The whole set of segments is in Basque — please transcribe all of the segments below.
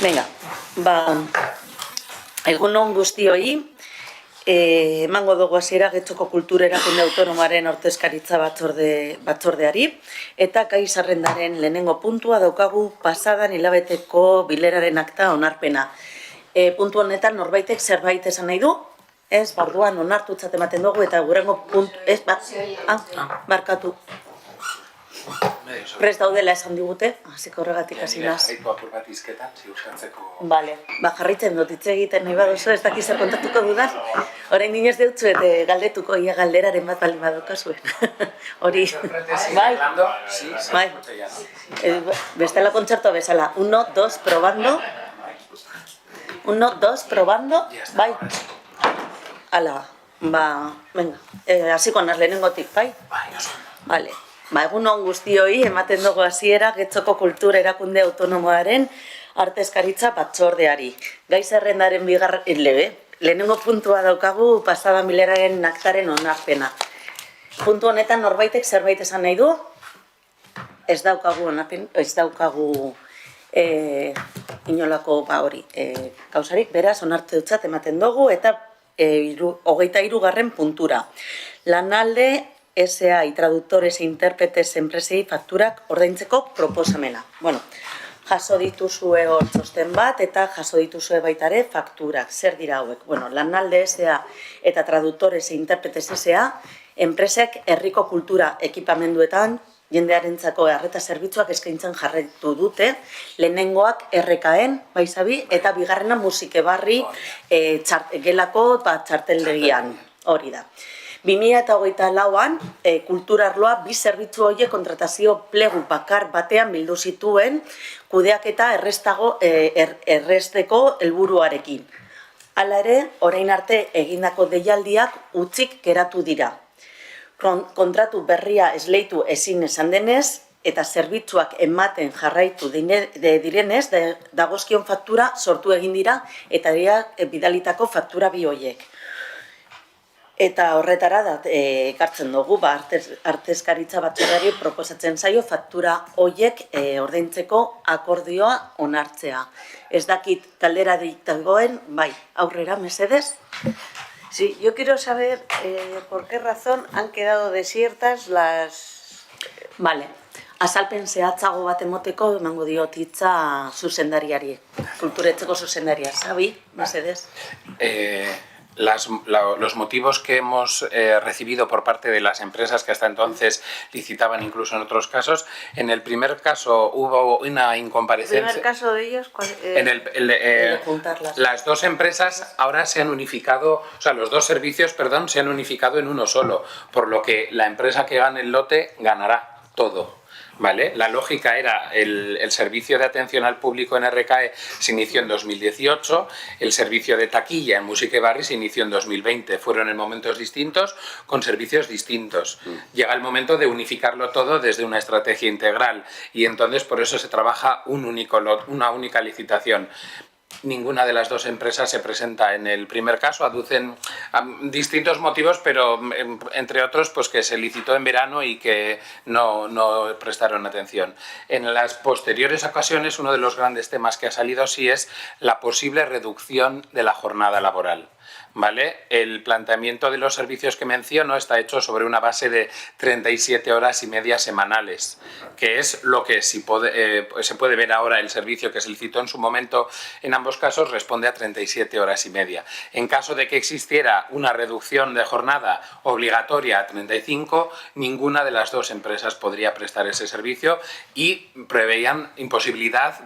Venga, egun on guztioi, emango dugu hasiera Getxoko Kultura Erakunde Autonomoaren ordezkaritza batzordeari, eta gai zerrendaren lehenengo puntua daukagu pasadan hilabeteko bileraren akta onarpena. Puntu honetan norbaitek zerbait esan nahi du? Ez, barduan onartutzat ematen dugu eta gurengo puntu... Ez, barkatu. Prest daudela esan digute, hasiko horregatik hasi naz. Jarraitu apur bat izketan, ziurtatzeko... Bale, jarritzen dut hitz egiten nahi baduzu, ez dakiz zer kontatuko dudan. Orain dinez deutzu eta galdetuko ia galderaren bat baldin baduko zuen. Hori, bai, bestela kontzertua bezala. 1, 2, probando. 1, 2, probando. Bai. Ala, venga, hasiko naz lehenengotik, bai? Bai, oso. Bale. Egun on guztioi, ematen dugu hasiera Getxoko Kultura Erakunde Autonomoaren ordezkaritza batzordeari. Gai zerrendaren lehenengo puntua daukagu pasadan bileraren aktaren onarpena. Puntu honetan norbaitek zerbait esan nahi du? Ez daukagu onarpen, ez daukagu inolako gauzarik, beraz onartu dutzat ematen dugu eta 23. puntura. Lanalde S.A. y traductores e intérpretes enpresei fakturak ordaintzeko proposamena. Bueno, jaso dituzue hor txosten bat eta jaso dituzue baitare fakturak. Zer dira hauek? Bueno, Lanalde S.A. eta traductores e intérpretes S.A. enpresek herriko kultura ekipamenduetan jendearentzako arreta zerbitzuak eskaintzen jarraitu dute, lehenengoak RKN, baizabi, eta bigarrena Musikebarri gelako txarteldegian, hori da. 2024an kulturarloa bi zerbitzu horiek kontratazio plegu bakar batean bildu zituen kudeaketa erresteko helburuarekin. Hala ere, orain arte egindako deialdiak utzik geratu dira. Kontratu berria esleitu ezin esan denez eta zerbitzuak ematen jarraitu direnez, dagozkion faktura sortu egin dira eta dira bidalitako faktura bi horiek. Eta horretara ekartzen dugu, artezkaritza batzordeari proposatzen zaio faktura horiek ordaintzeko akordioa onartzea. Ez dakit taldera diktagoen, bai, aurrera, mesedez? Sí, yo quiero saber por qué razón han quedado desiertas las... Vale, azalpen zehatzago bat emoteko emango diot hitza zuzendariari, kulturetzeko zuzendaria. Xabi, mesedez? Los motivos que hemos recibido por parte de las empresas que hasta entonces licitaban incluso en otros casos, en el primer caso hubo una incomparecencia. ¿El primer caso de ellos? Las dos empresas ahora se han unificado, o sea, los dos servicios, perdón, se han unificado en uno solo, por lo que la empresa que gane el lote ganará todo. ¿Vale? La lógica era el servicio de atención al público en RKE se inició en 2018, el servicio de taquilla en Musikebarri se inició en 2020, fueron en momentos distintos con servicios distintos. Llega el momento de unificarlo todo desde una estrategia integral y entonces por eso se trabaja una única licitación. Ninguna de las dos empresas se presenta en el primer caso, aducen distintos motivos, pero entre otros pues que se licitó en verano y que no prestaron atención. En las posteriores ocasiones, uno de los grandes temas que ha salido sí es la posible reducción de la jornada laboral. ¿Vale? El planteamiento de los servicios que menciono está hecho sobre una base de 37 horas y media semanales, que es lo que se puede ver ahora el servicio que se licitó en su momento. En ambos casos responde a 37 horas y media. En caso de que existiera una reducción de jornada obligatoria a 35, ninguna de las dos empresas podría prestar ese servicio y preveían imposibilidad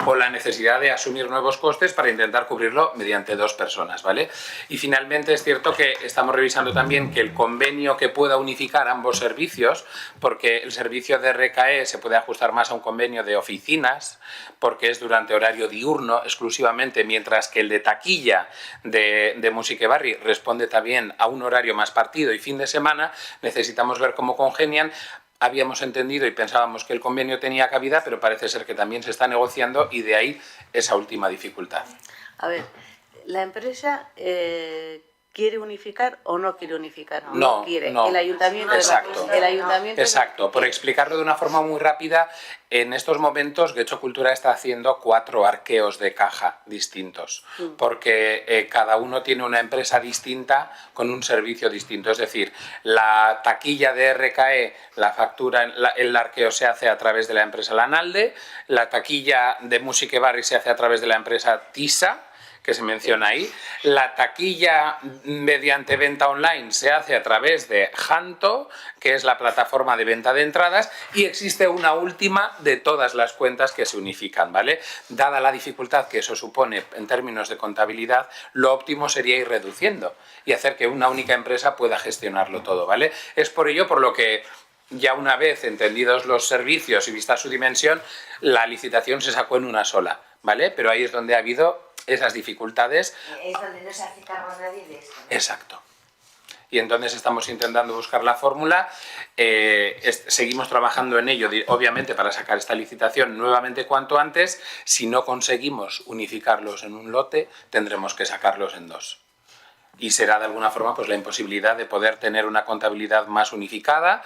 o la necesidad de asumir nuevos costes para intentar cubrirlo mediante dos personas, ¿vale? Y finalmente es cierto que estamos revisando también que el convenio que pueda unificar ambos servicios, porque el servicio de RKE se puede ajustar más a un convenio de oficinas, porque es durante horario diurno exclusivamente, mientras que el de taquilla de Musikebarri responde también a un horario más partido y fin de semana. Necesitamos ver cómo congenian. Habíamos entendido y pensábamos que el convenio tenía cabida, pero parece ser que también se está negociando y de ahí esa última dificultad. A ver, la empresa ¿quiere unificar o no quiere unificar? No, quiere. no. El ayuntamiento. Exacto. El ayuntamiento. Exacto. Por explicarlo de una forma muy rápida, en estos momentos Getxo Cultura está haciendo 4 arqueos de caja distintos, porque cada uno tiene una empresa distinta con un servicio distinto. Es decir, la taquilla de RKE, la factura, el arqueo se hace a través de la empresa Lanalde, la taquilla de Musique Barri se hace a través de la empresa Tisa, que se menciona ahí. La taquilla mediante venta online se hace a través de Janto, que es la plataforma de venta de entradas, y existe una última de todas las cuentas que se unifican, ¿vale? Dada la dificultad que eso supone en términos de contabilidad, lo óptimo sería ir reduciendo y hacer que una única empresa pueda gestionarlo todo, ¿vale? Es por ello por lo que ya una vez entendidos los servicios y vista su dimensión, la licitación se sacó en una sola, ¿vale? Pero ahí es donde ha habido esas dificultades. Es donde no se hace cargo nadie de esto. Exacto. Y entonces estamos intentando buscar la fórmula, seguimos trabajando en ello, obviamente, para sacar esta licitación nuevamente cuanto antes. Si no conseguimos unificarlos en un lote, tendremos que sacarlos en 2. Y será de alguna forma pues la imposibilidad de poder tener una contabilidad más unificada,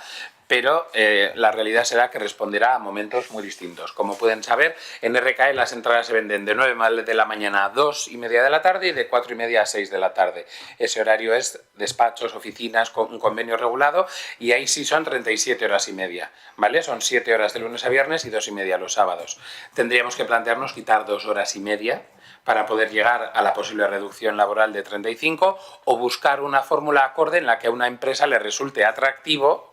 pero la realidad será que responderá a momentos muy distintos. Como pueden saber, en RKE las entradas se venden de 9 de la mañana a 2:30 de la tarde y de 4:30 a 6 de la tarde. Ese horario es despachos, oficinas, con un convenio regulado, y ahí sí son 37 horas y media, ¿vale? Son 7 horas de lunes a viernes y 2:30 los sábados. Tendríamos que plantearnos quitar 2 horas y media para poder llegar a la posible reducción laboral de 35, o buscar una fórmula acorde en la que a una empresa le resulte atractivo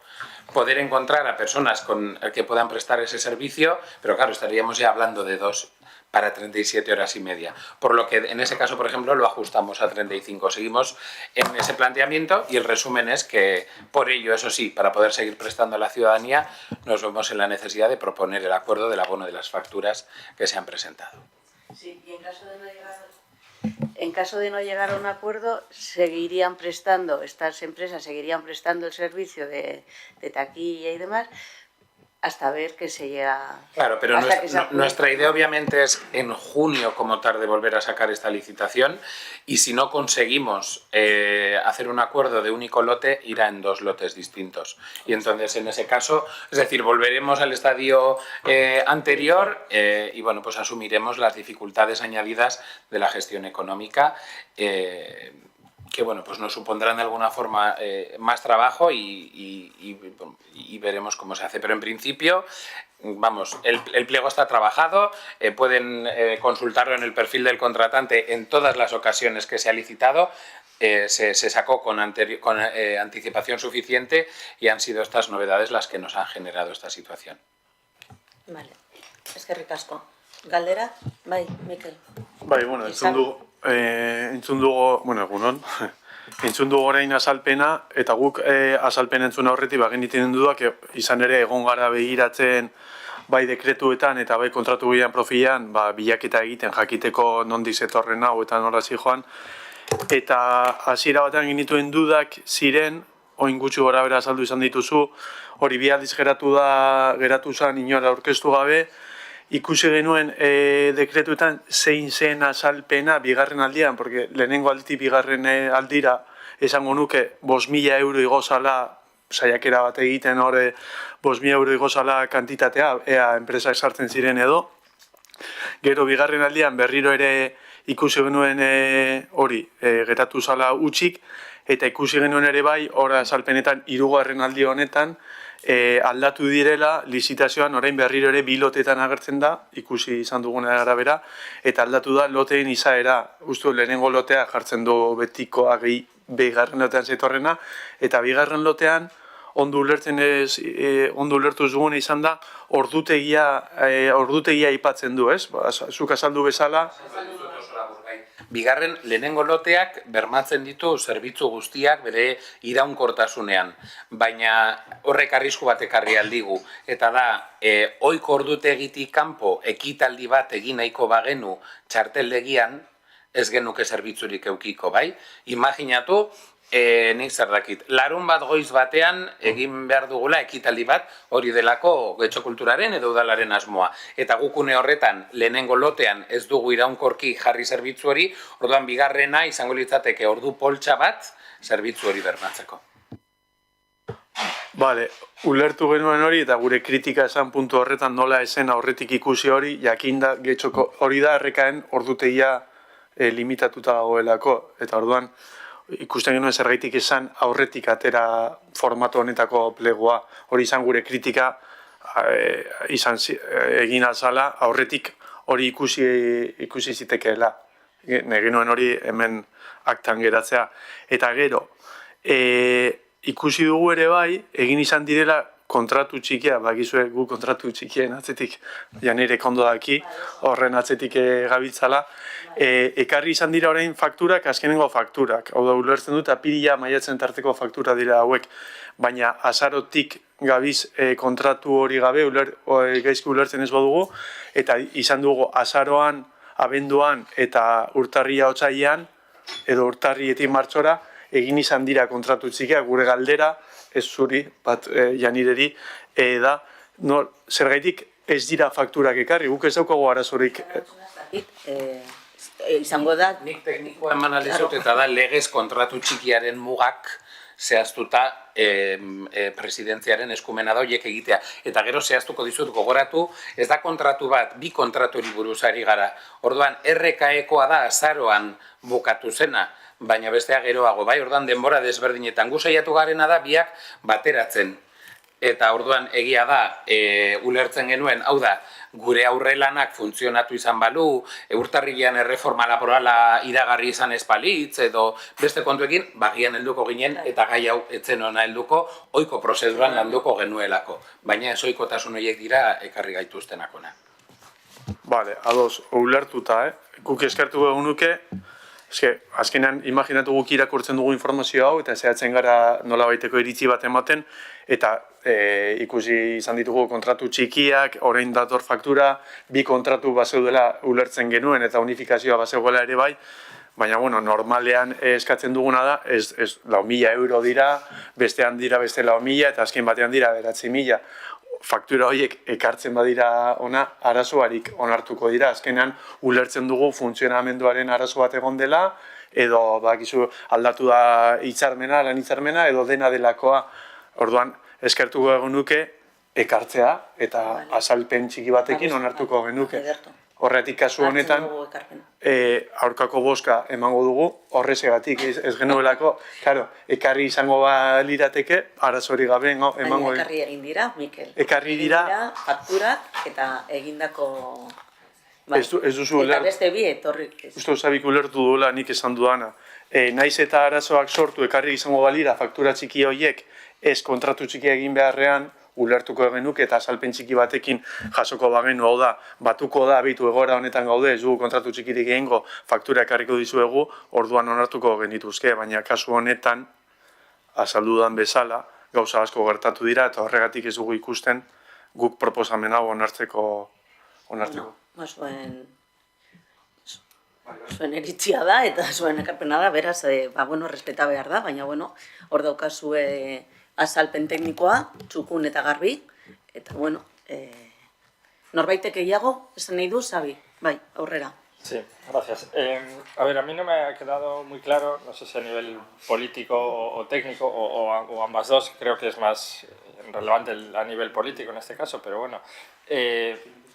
poder encontrar a personas que puedan prestar ese servicio, pero claro, estaríamos ya hablando de 2 para 37 horas y media. Por lo que en ese caso, por ejemplo, lo ajustamos a 35. Seguimos en ese planteamiento y el resumen es que, por ello, eso sí, para poder seguir prestando a la ciudadanía, nos vemos en la necesidad de proponer el acuerdo del abono de las facturas que se han presentado. Sí, y en caso de no llegar a un acuerdo, seguirían prestando, estas empresas seguirían prestando el servicio de taquilla y demás, hasta ver que se llega... Claro, pero nuestra idea obviamente es en junio como tarde volver a sacar esta licitación, y si no conseguimos hacer un acuerdo de único lote, irá en 2 lotes distintos. Y entonces en ese caso, es decir, volveremos al estadio anterior y bueno, pues asumiremos las dificultades añadidas de la gestión económica, que bueno, pues nos supondrán de alguna forma más trabajo y veremos cómo se hace. Pero en principio, vamos, el pliego está trabajado, pueden consultarlo en el perfil del contratante en todas las ocasiones que se ha licitado. Se sacó con anticipación suficiente y han sido estas novedades las que nos han generado esta situación. Vale, eskerrik asko. Galdera? Bai, Mikel. Bai, bueno, entzun dugu, bueno, egunon, entzun dugu orain azalpena, eta guk azalpena entzun aurretik geniten dudak, izan ere egon gara begiratzen bai dekretuetan eta bai kontratu bidean profilan, bilaketa egiten jakiteko nondi zetorren hau eta nora zijoan, eta hasiera batean genituen dudak ziren, oin gutxi gora bera azaldu izan dituzu, hori bi aldiz geratu zen inora aurkeztu gabe. Ikusi genuen dekretuetan zein zen azalpena bigarren aldian, porque lehenengo bigarren aldira esango nuke 5.000 euro igozala, saiakera bat egiten hori 5.000 euro igozala kantitatea, ea enpresak sartzen ziren edo. Gero bigarren aldian berriro ere ikusi genuen hori geratu zala utxik, eta ikusi genuen ere bai, hori azalpenetan 3. aldi honetan, aldatu direla, lizitazioan orain berriro ere 2 lotetan agertzen da, ikusi izan dugunea arabera, eta aldatu da loteen izaera, uste lehenengo lotea jartzen du betikoa bigarren lotean zetorrena, eta bigarren lotean ondo ulertu duguna izan da ordutegia aipatzen du, ez? Zuk azaldu bezala. Bigarren, lehenengo loteak bermatzen ditu zerbitzu guztiak bere iraunkortasunean, baina horrek arrisku bat ekarri aldigu, eta da, ohiko ordutegitik kanpo ekitaldi bat egin nahiko bagenu txarteldegian, ez genuke zerbitzurik eukiko, bai? Imaginatu, nik zer dakit. Larun bat goiz batean egin behar dugula ekitaldi bat, hori delako Getxo Kulturaren edo udalaren asmoa. Eta gukune horretan, lehenengo lotean ez dugu iraunkorki jarri zerbitzu hori, orduan bigarrena izango litzateke ordu poltsa bat zerbitzu hori bermatzeko. Bale, ulertu genuen hori eta gure kritika esan puntu horretan nola esen aurretik ikusi hori, jakinda Getxoko hori da errekaen ordutegia limitatuta dagoelako. Eta orduan ikusten genuen zergaitik esan aurretik atera formatu honetako plegoa. Hori izan gure kritika izan egin azala aurretik hori ikusi zitekeela. Egin nuen hori hemen aktan geratzea. Eta gero, ikusi dugu ere bai, egin izan direla kontratu txikia, bakizue gu kontratu txikien atzetik, janirek ondo daki, horren atzetik gabiltzala, ekarri izan dira orain fakturak, azkenengo fakturak. Hau da, ulertzen dut, apirila maiatzen tarteko faktura dira hauek, baina azarotik gabiz kontratu hori gabe, gaizki ulertzen ez badugu, eta izan dugu azaroan, abenduan eta urtarria otsailean, edo urtarrietik martxora, egin izan dira kontratu txikiak, gure galdera, ez zuri, bat janireri, da, zergaitik ez dira fakturak ekarri, guk ez daukago arazorik. Izango da... Nik teknikoa eman aldizut eta da legez kontratu txikiaren mugak zehaztuta presidentziaren eskumena da horiek egitea. Eta gero zehaztuko dizut gogoratu, ez da kontratu bat, bi kontratu buruz ari gara. Orduan, RKEkoa da azaroan bukatu zena, baina bestea geroago, bai, orduan denbora desberdinetan. Gu saiatu garena da biak bateratzen. Eta orduan egia da, ulertzen genuen, hau da, gure aurrelanak funtzionatu izan balu, urtarrilean erreforma laborala iragarri izan ez balitz, edo beste kontuekin, bagian helduko ginen, eta gai hau etzen ona helduko, ohiko prozeduran landuko genuelako. Baina ez ohikotasun horiek dira ekarri gaituztenakona. Bale, ados, ulertuta, guk eskertu egun nuke, azkenean imaginatu guk irakurtzen dugu informazio hau, eta zehatzen gara nola baiteko iritzi bat ematen, eta ikusi izan ditugu kontratu txikiak, orain dator faktura, bi kontratu bazeudela ulertzen genuen, eta unifikazioa bazegoela ere bai, baina, bueno, normalean eskatzen duguna da, ez 4.000 euro dira, bestean dira beste 4.000, eta azken batean dira 9.000. Faktura horiek ekartzen badira ona, arazoarik onartuko dira. Azkenean ulertzen dugu funtzionamenduaren arazo bat egon dela, edo bakizu aldatu da hitzarmena, lan hitzarmena, edo dena delakoa. Orduan, eskertuko egun nuke ekartzea eta azalpen txiki batekin onartuko genuke. Horretik kasu honetan, aurkako bozka emango dugu, horrezegatik ez genuelako, ekarri izango lirateke, arazori gabe emango. Ekarri egin dira, Mikel. Ekarri dira. Fakturak eta egindako... Ez duzu eta beste bi etorri. Uste osabik ulertu duela nik esan dudana. Naiz eta arazoak sortu ekarri izango balira faktura txiki horiek, ez kontratu txiki egin beharrean, ulertuko genuke eta azalpen txiki batekin jasoko bagenu, hau da, batuko da, bitu egora honetan gaude, ez dugu kontratu txikirik egingo, faktura ekarriko dizuegu, orduan onartuko genituzke, baina kasu honetan, azaldudan bezala, gauza asko gertatu dira, eta horregatik ez dugu ikusten guk proposamen hau onartzeko. Zuen eritzia da, eta zuen ekarpena da, beraz, respeta behar da, baina, hor daukazue azalpen teknikoa, txukun eta garbi, eta, norbaitek gehiago, esan nahi du, Xabi, bai, aurrera. Sí, gracias. A ver, a mí no me ha quedado muy claro, no sé si a nivel político o técnico, o ambas dos, creo que es más relevante a nivel político en este caso, pero bueno.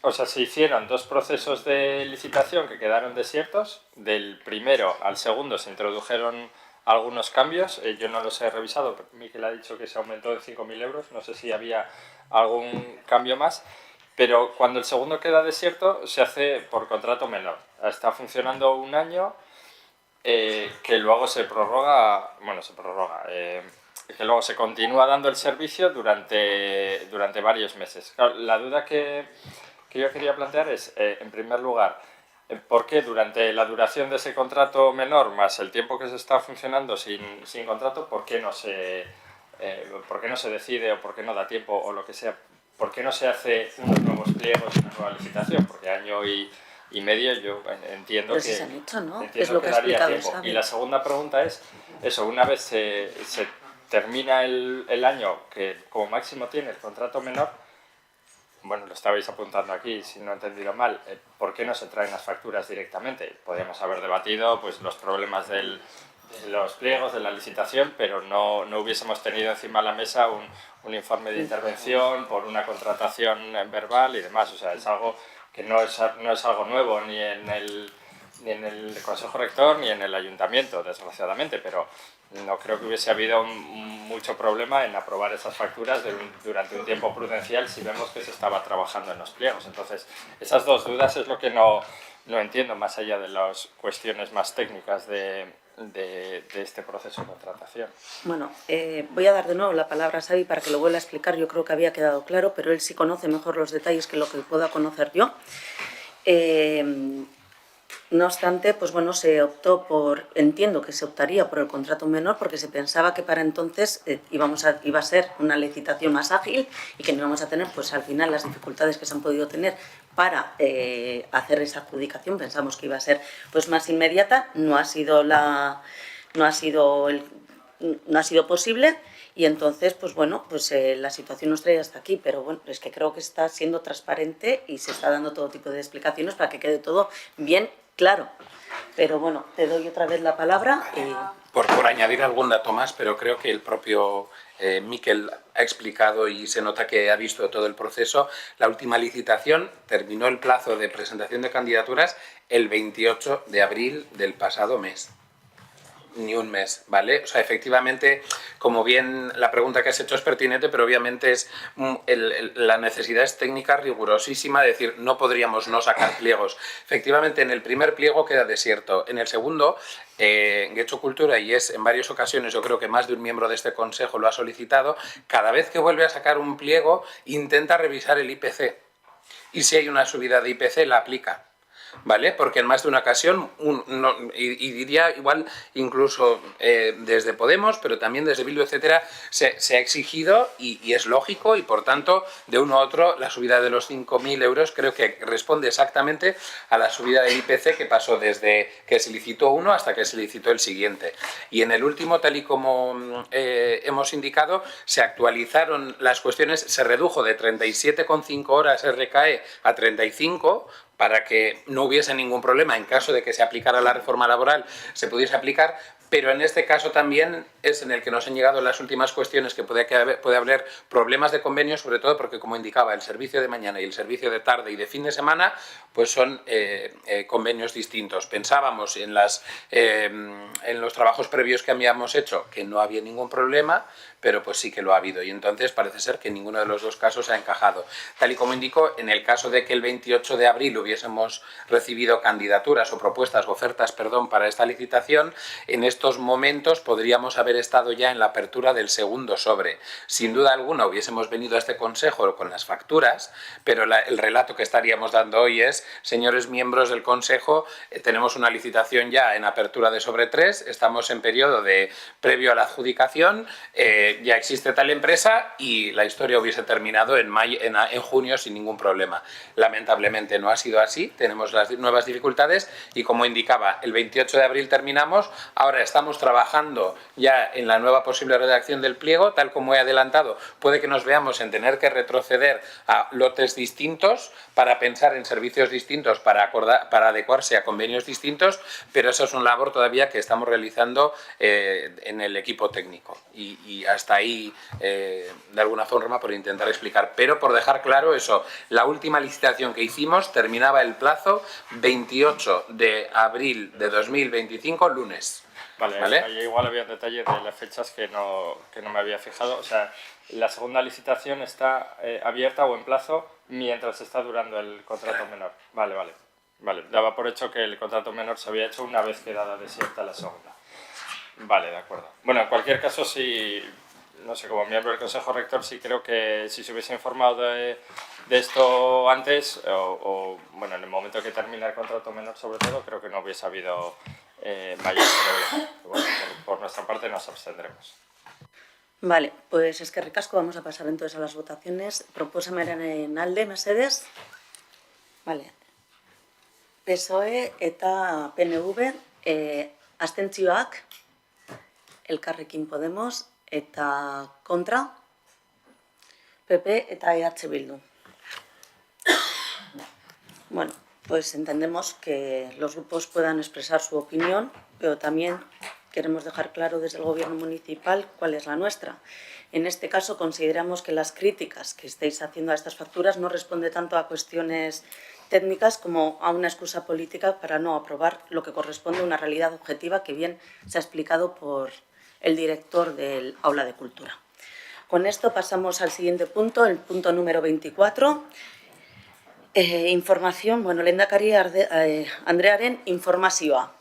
O sea, se hicieron dos procesos de licitación que quedaron desiertos, del primero al segundo se introdujeron algunos cambios, yo no los he revisado, Miquel ha dicho que se aumentó en 5.000 euros, no sé si había algún cambio más, pero cuando el segundo queda desierto se hace por contrato menor. Está funcionando un año que luego se prorroga, que luego se continúa dando el servicio durante varios meses. Claro, la duda que yo quería plantear es, en primer lugar, ¿por qué durante la duración de ese contrato menor más el tiempo que se está funcionando sin contrato, por qué no se decide o por qué no da tiempo o lo que sea? ¿Por qué no se hace unos nuevos pliegos y una nueva licitación? Porque año y medio yo entiendo que, se han hecho, ¿no? entiendo que daría tiempo. Y la segunda pregunta es, eso, una vez se termina el año que como máximo tiene el contrato menor, bueno, lo estabais apuntando aquí, si no he entendido mal, ¿por qué no se traen las facturas directamente? Podríamos haber debatido pues, los problemas de los pliegos, de la licitación, pero no hubiésemos tenido encima de la mesa un informe de intervención por una contratación verbal y demás. O sea, es algo que no es algo nuevo ni en el Consejo Rector ni en el Ayuntamiento, desgraciadamente, pero no creo que hubiese habido mucho problema en aprobar esas facturas durante un tiempo prudencial si vemos que se estaba trabajando en los pliegos. Entonces, esas dos dudas es lo que no entiendo, más allá de las cuestiones más técnicas de este proceso de contratación. Bueno, voy a dar de nuevo la palabra a Xavi para que lo vuelva a explicar. Yo creo que había quedado claro, pero él sí conoce mejor los detalles que lo que pueda conocer yo. No obstante, pues bueno, se optó entiendo que se optaría por el contrato menor porque se pensaba que para entonces iba a ser una licitación más ágil y que no íbamos a tener, pues al final, las dificultades que se han podido tener para hacer esa adjudicación. Pensamos que iba a ser pues más inmediata, no ha sido posible. Y entonces, pues bueno, pues la situación nos trae hasta aquí, pero bueno, es que creo que está siendo transparente y se está dando todo tipo de explicaciones para que quede todo bien claro. Pero bueno, te doy otra vez la palabra. Por añadir algún dato más, pero creo que el propio Miquel ha explicado y se nota que ha visto todo el proceso. La última licitación terminó el plazo de presentación de candidaturas el 28 de abril del pasado mes. Ni un mes, ¿vale? O sea, efectivamente, como bien la pregunta que has hecho es pertinente, pero obviamente es la necesidad es técnica rigurosísima, es decir, no podríamos no sacar pliegos. Efectivamente, en el primer pliego queda desierto. En el segundo, Getxo Cultura, y es en varias ocasiones, yo creo que más de un miembro de este consejo lo ha solicitado, cada vez que vuelve a sacar un pliego, intenta revisar el IPC. Y si hay una subida de IPC, la aplica. ¿Vale? Porque en más de una ocasión, y diría igual incluso desde Podemos, pero también desde Bildu, etcétera, se ha exigido, y es lógico, y por tanto, de uno a otro, la subida de los 5.000 euros creo que responde exactamente a la subida del IPC que pasó desde que se licitó uno hasta que se licitó el siguiente. Y en el último, tal y como hemos indicado, se actualizaron las cuestiones, se redujo de 37,5 horas RKE a 35, para que no hubiese ningún problema en caso de que se aplicara la reforma laboral, se pudiese aplicar, pero en este caso también es en el que nos han llegado las últimas cuestiones que puede haber problemas de convenio, sobre todo porque, como indicaba, el servicio de mañana y el servicio de tarde y de fin de semana pues son convenios distintos. Pensábamos en los trabajos previos que habíamos hecho que no había ningún problema, pero pues sí que lo ha habido, y entonces parece ser que ninguno de los dos casos ha encajado. Tal y como indicó, en el caso de que el 28 de abril hubiésemos recibido candidaturas o propuestas, ofertas, perdón, para esta licitación, en estos momentos podríamos haber estado ya en la apertura del segundo sobre. Sin duda alguna hubiésemos venido a este consejo con las facturas, pero el relato que estaríamos dando hoy es: señores miembros del consejo, tenemos una licitación ya en apertura de sobre 3, estamos en periodo previo a la adjudicación, ya existe tal empresa, y la historia hubiese terminado en junio sin ningún problema. Lamentablemente no ha sido así, tenemos las nuevas dificultades y, como indicaba, el 28 de abril terminamos. Ahora estamos trabajando ya en la nueva posible redacción del pliego, tal como he adelantado. Puede que nos veamos en tener que retroceder a lotes distintos para pensar en servicios distintos, para adecuarse a convenios distintos, pero eso es una labor todavía que estamos realizando en el equipo técnico. Y hasta ahí, de alguna forma, por intentar explicar. Pero por dejar claro eso, la última licitación que hicimos terminaba el plazo 28 de abril de 2025, lunes. Vale. Ahí igual había detalles de las fechas que no me había fijado. O sea, la segunda licitación está abierta o en plazo mientras está durando el contrato menor. Vale. Daba por hecho que el contrato menor se había hecho una vez quedada desierta la segunda. Vale, de acuerdo. Bueno, en cualquier caso, sí, no sé, como miembro del Consejo Rector, sí creo que si se hubiese informado de esto antes, o bueno, en el momento que termina el contrato menor, sobre todo, creo que no hubiese habido mayor problema. Bueno, por nuestra parte nos abstendremos. Vale, pues es que ricasco, vamos a pasar entonces a las votaciones. Proposamenen en alde, mesedes. Vale. PSOE eta PNV, abstentzioak. Elkarrekin Podemos eta kontra PP eta EH Bildu. Bueno, pues entendemos que los grupos puedan expresar su opinión, pero también queremos dejar claro desde el Gobierno municipal cuál es la nuestra. En este caso consideramos que las críticas que estáis haciendo a estas facturas no responden tanto a cuestiones técnicas como a una excusa política para no aprobar lo que corresponde a una realidad objetiva que bien se ha explicado por el director del Aula de Cultura. Con esto pasamos al siguiente punto, el punto número 24. Información, bueno, lehendakari Andrearen informazioa.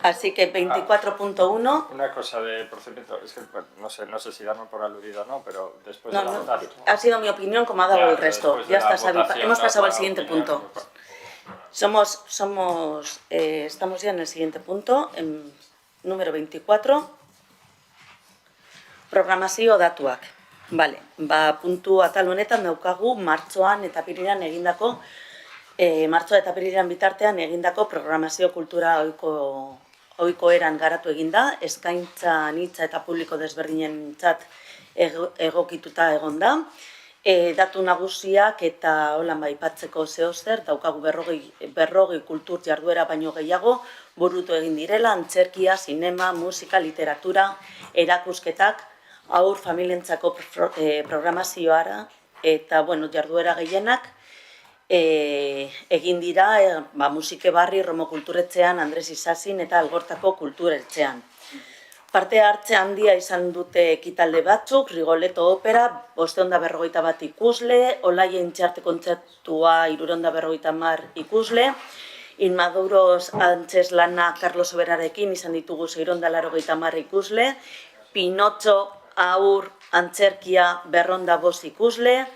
Así que 24.1. Una cosa de procedimiento, es que bueno, no sé si darme por aludido o no, pero después No, de la no, votación. ha sido mi opinión como ha dado el resto. Ya está, hemos pasado al siguiente punto. Estamos ya en el siguiente punto, en número 24. Programazio datuak. Vale, puntu atal honetan daukagu martxoan eta apirilean egindako martxoa eta apirilean bitartean egindako programazio kultura ohiko eran garatu eginda, eskaintza anitza eta publiko desberdinentzat egokituta egon da. Datu nagusiak eta holan aipatzeko zehozer daukagu 40 kultur jarduera baino gehiago burutu egin direla, antzerkia, zinema, musika, literatura, erakusketak, haur familientzako programazioara eta jarduera gehienak egin dira Musike Barri, Romo Kulturetxean, Andres Isazin eta Algortako Kulturetxean. Parte hartze handia izan dute ekitalde batzuk, Rigoletto Opera, 541 ikusle, Olaien Txarte kontzertua 350 ikusle, Inmaduros Antzeslana Carlos Soberarekin izan ditugu 680 ikusle, Pinotxo haur antzerkia 205 ikusle,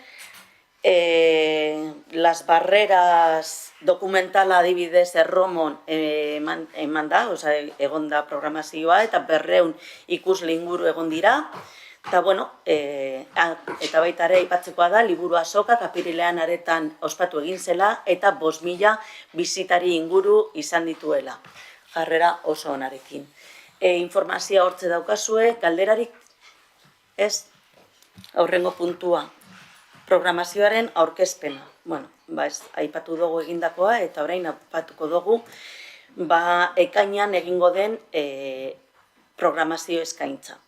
Las Barreras dokumentala adibidez Erromon eman da, egon da programazioa eta 200 ikusle inguru egon dira. Eta baita ere aipatzekoa da, liburu azokak apirilean aretan ospatu egin zela eta 5.000 bisitari inguru izan dituela. Jarrera oso onarekin. Informazioa hortze daukazue, galderarik ez, aurrengo puntua. Programazioaren aurkezpena. Aipatu dugu egindakoa eta orain aipatuko dugu ekainean egingo den programazio eskaintza.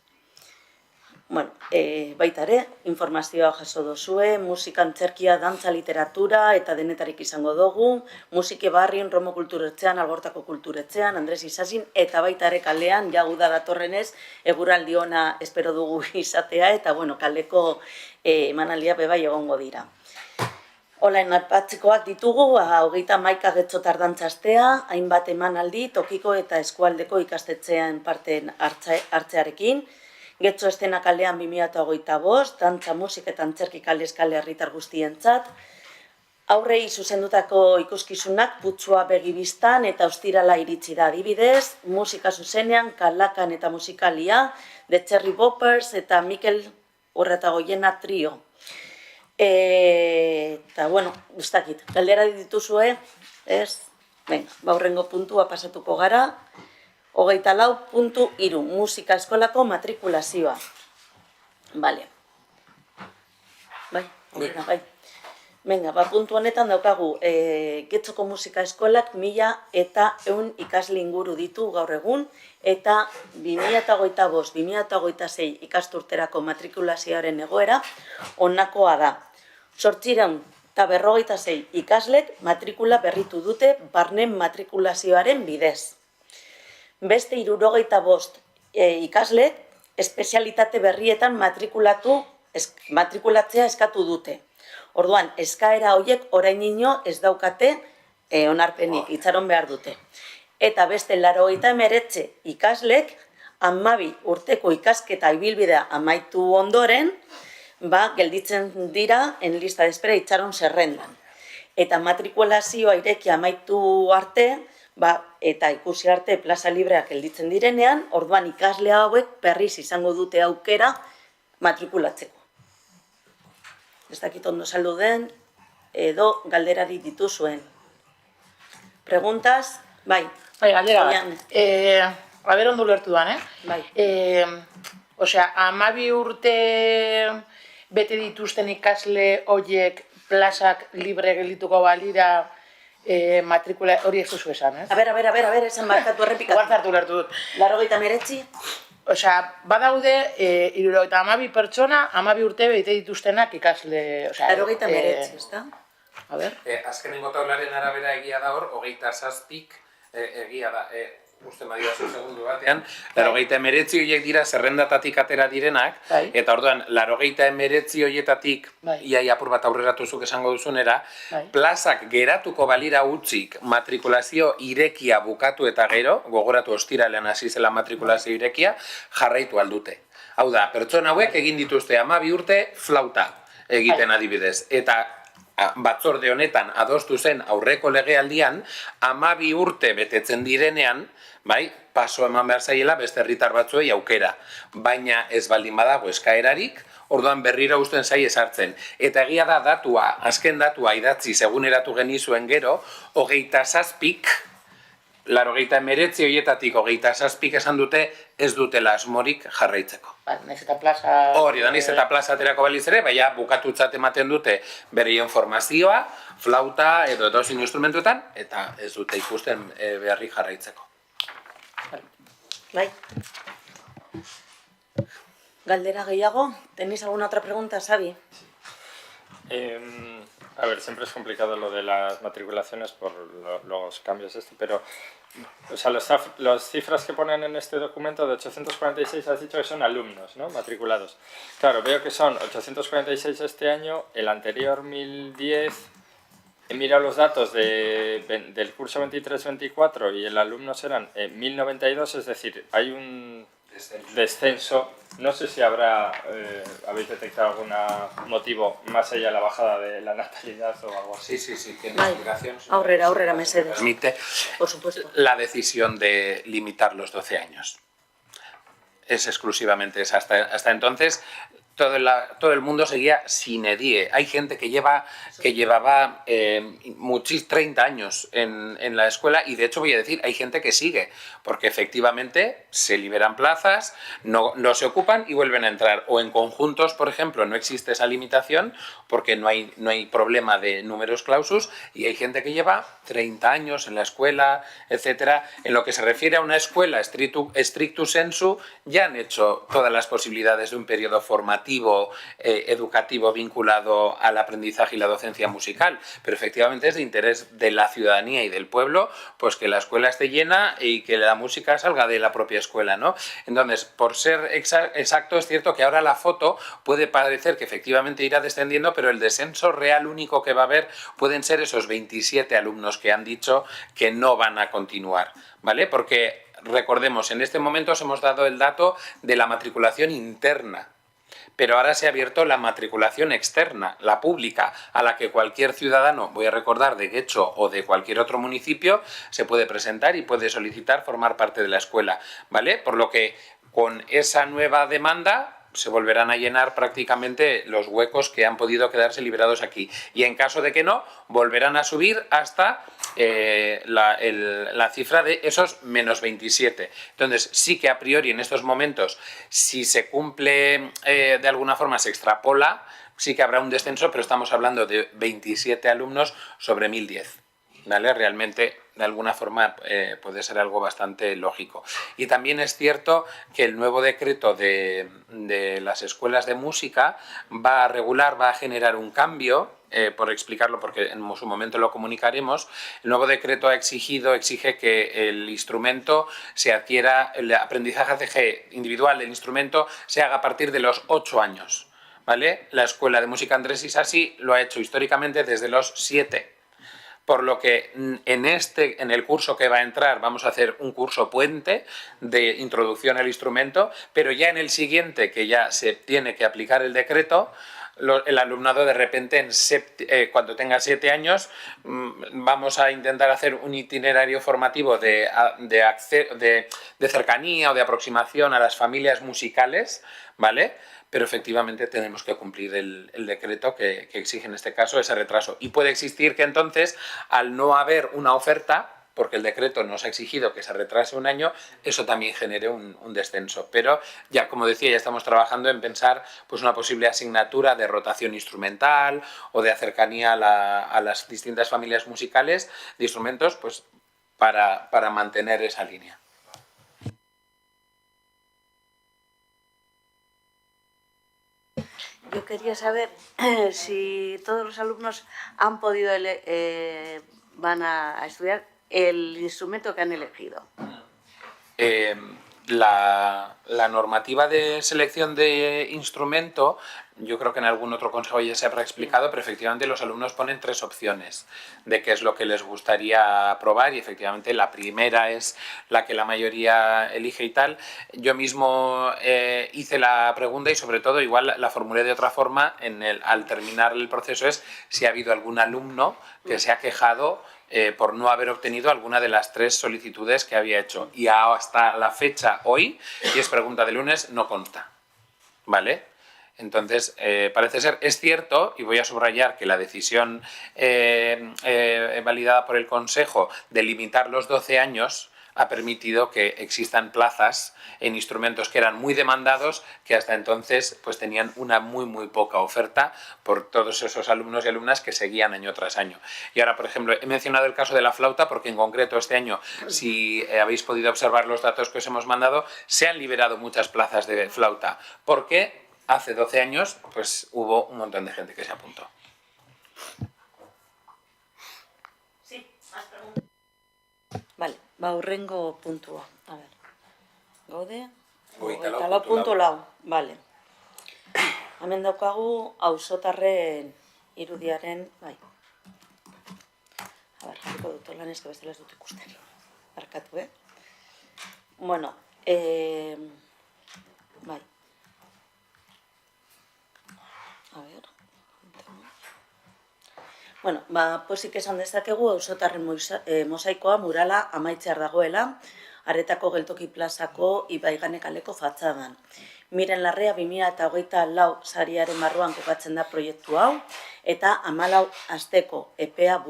Baita ere, informazioa jaso dozue, musika, antzerkia, dantza, literatura eta denetarik izango dugu, Musike Barrien, Romo Kulturetxean, Algortako Kulturetxean, Andres Isazin eta baita ere kalean, uda datorrenez, eguraldi ona espero dugu izatea eta kaleko emanaldia bebai egongo dira. Olain aipatzekoak ditugu, 31 getxotar dantzastea, hainbat emanaldi, tokiko eta eskualdeko ikastetxean parte hartzearekin, Getxo Estena kalean 2025, dantza, musika eta antzerki kale eskale herritar guztientzat, aurrei zuzendutako ikuskizunak putzua begibistan eta ostirala iritsi da adibidez, musika zuzenean, Kalakan eta musikalia, The Cherry Boppers eta Mikel Urretagoiena trio. Eta, ez dakit, galdera dituzue, ez? Aurrengo puntua pasatuko gara. 24.3, musika eskolako matrikulazioa. Bale. Puntu honetan daukagu, Getxoko musika eskolak 1.100 ikasle inguru ditu gaur egun, eta 2025-2026 ikasturterako matrikulazioaren egoera onakoa da. 846 ikaslek matrikula berritu dute barne matrikulazioaren bidez. Beste 65 ikaslek espezialitate berrietan matrikulatzea eskatu dute. Orduan, eskaera horiek orainino ez daukate onarpenik, itxaron behar dute. Eta beste 89 ikaslek 12 urteko ikasketa ibilbidea amaitu ondoren, gelditzen dira en lista de espera itxaron zerrendan. Eta matrikulazioa ireki amaitu arte, eta ikusi arte plaza libreak gelditzen direnean, orduan ikasle hauek berriz izango dute aukera matrikulatzeko. Ez dakit ondo saldu den, edo galderari dituzuen. Preguntas? Bai. Galdera bat. Aber ondo ulertu duan, Bai. Osea, 12 urte bete dituzten ikasle horiek plazak libre gelituko balira matrikula hori ez duzu esan, ez? A ber, esan barkatu errepikatu. Guartzartu ulertu dut. 89? Osea, badaude 72 pertsona 12 urte bete dituztenak ikasle... 89, ez da? A ber... Azkenengo taularen arabera egia da hor, 27 egia da, uste madiozu segundu batean, 89 horiek dira zerrendatatik atera direnak, eta orduan, 89 horietatik, iai apur bat aurreratu zuk esango duzunera, plazak geratuko balira utzik matrikulazio irekia bukatu eta gero, gogoratu ostiralean hasi zela matrikulazio irekia, jarraitu aldute. Hau da, pertsona hauek egin dituzte 12 urte flauta egiten adibidez, eta batzorde honetan adostu zen aurreko legealdian, 12 urte betetzen direnean, bai, paso eman behar zaiela beste herritar batzuei aukera. Baina ez baldin badago eskaerarik, orduan berriro uzten zai esartzen. Eta egia da datua, azken datua idatzi eguneratu genizuen gero, 27, 89 horietatik 27 esan dute ez dutela asmorik jarraitzeko. Naiz eta plaza... Hori, da naiz eta plaza aterako baliz ere, baina bukatutzat ematen dute berrien formazioa, flauta edo edozein instrumentuetan, eta ez dute ikusten beharrik jarraitzeko. Bai. Galdera gehiago? ¿Tenéis alguna otra pregunta, Xavi? A ver, siempre es complicado lo de las matriculaciones por los cambios pero o sea, las cifras que ponen en este documento de 846 has dicho que son alumnos, ¿no? Matriculados. Claro, veo que son 846 este año, el anterior 1010, he mirado los datos del curso 23-24 y el alumnos eran 1092, es decir, hay un descenso. No sé si habéis detectado algún motivo más allá de la bajada de la natalidad o algo así. Sí, tiene explicación. Aurrera, Mesedes. Permite Por supuesto. la decisión de limitar los 12 años. Es exclusivamente esa. Hasta entonces todo el mundo seguía sine die. Hay gente que llevaba 30 años en la escuela y de hecho voy a decir, hay gente que sigue, porque efectivamente se liberan plazas, no se ocupan y vuelven a entrar. O en conjuntos, por ejemplo, no existe esa limitación porque no hay problema de numerus clausus y hay gente que lleva 30 años en la escuela, etcétera. En lo que se refiere a una escuela strictu sensu, ya han hecho todas las posibilidades de un periodo formativo educativo vinculado al aprendizaje y la docencia musical, pero efectivamente es de interés de la ciudadanía y del pueblo pues que la escuela esté llena y que la música salga de la propia escuela, ¿no? Entonces, por ser exacto, es cierto que ahora la foto puede parecer que efectivamente irá descendiendo, pero el descenso real único que va a haber pueden ser esos 27 alumnos que han dicho que no van a continuar, ¿vale? Porque recordemos, en este momento os hemos dado el dato de la matriculación interna, pero ahora se ha abierto la matriculación externa, la pública, a la que cualquier ciudadano, voy a recordar, de Guecho o de cualquier otro municipio, se puede presentar y puede solicitar formar parte de la escuela, ¿vale? Por lo que con esa nueva demanda se volverán a llenar prácticamente los huecos que han podido quedarse liberados aquí. Y en caso de que no, volverán a subir hasta la cifra de esos menos 27. Entonces, sí que a priori en estos momentos, si se cumple de alguna forma, se extrapola, sí que habrá un descenso, pero estamos hablando de 27 alumnos sobre 1010. ¿Vale? Realmente, de alguna forma, puede ser algo bastante lógico. Y también es cierto que el nuevo decreto de las escuelas de música va a generar un cambio, por explicarlo porque en su momento lo comunicaremos. El nuevo decreto exige que el instrumento se adquiera, el aprendizaje individual del instrumento se haga a partir de los 8 años. ¿Vale? La Escuela de Música Andrés Isasi lo ha hecho históricamente desde los 7. Por lo que en el curso que va a entrar vamos a hacer un curso puente de introducción al instrumento, pero ya en el siguiente, que ya se tiene que aplicar el decreto, el alumnado de repente, cuando tenga 7 años, vamos a intentar hacer un itinerario formativo de cercanía o de aproximación a las familias musicales, ¿vale? Pero efectivamente tenemos que cumplir el decreto que exige en este caso ese retraso. Y puede existir que entonces, al no haber una oferta, porque el decreto nos ha exigido que se retrase un año, eso también genere un descenso. Pero ya, como decía, ya estamos trabajando en pensar pues, una posible asignatura de rotación instrumental o de cercanía a las distintas familias musicales de instrumentos pues, para mantener esa línea. Yo quería saber si todos los alumnos han podido van a estudiar el instrumento que han elegido. La normativa de selección de instrumento, yo creo que en algún otro consejo ya se habrá explicado, pero efectivamente los alumnos ponen 3 opciones de qué es lo que les gustaría probar y efectivamente la primera es la que la mayoría elige y tal. Yo mismo hice la pregunta y sobre todo igual la formulé de otra forma al terminar el proceso, es si ha habido algún alumno que se ha quejado por no haber obtenido alguna de las 3 solicitudes que había hecho. Y hasta la fecha hoy, y es pregunta de lunes, no consta. ¿Vale? Entonces, parece ser, es cierto, y voy a subrayar que la decisión validada por el Consejo de limitar los 12 años ha permitido que existan plazas en instrumentos que eran muy demandados, que hasta entonces pues tenían una muy poca oferta por todos esos alumnos y alumnas que seguían año tras año. Y ahora, por ejemplo, he mencionado el caso de la flauta porque en concreto este año, si habéis podido observar los datos que os hemos mandado, se han liberado muchas plazas de flauta, porque hace 12 años pues hubo un montón de gente que se apuntó. Vale, hurrengo puntua. A ver, gaude, Hogeita lau puntu lau. Vale. Hemen daukagu auzotarren irudiaren, bai. A ber, jarriko dut lan eske bestela ez dut ikusten. Barkatu, Bueno, bai. A ver. Bueno, pozik esan dezakegu auzotarren mosaikoa murala amaitzear dagoela, Aretako geltoki plazako Ibaigane kaleko fatxadan. Miren Larrea 2024 sariaren barruan kokatzen da proiektu hau, eta 14 asteko epean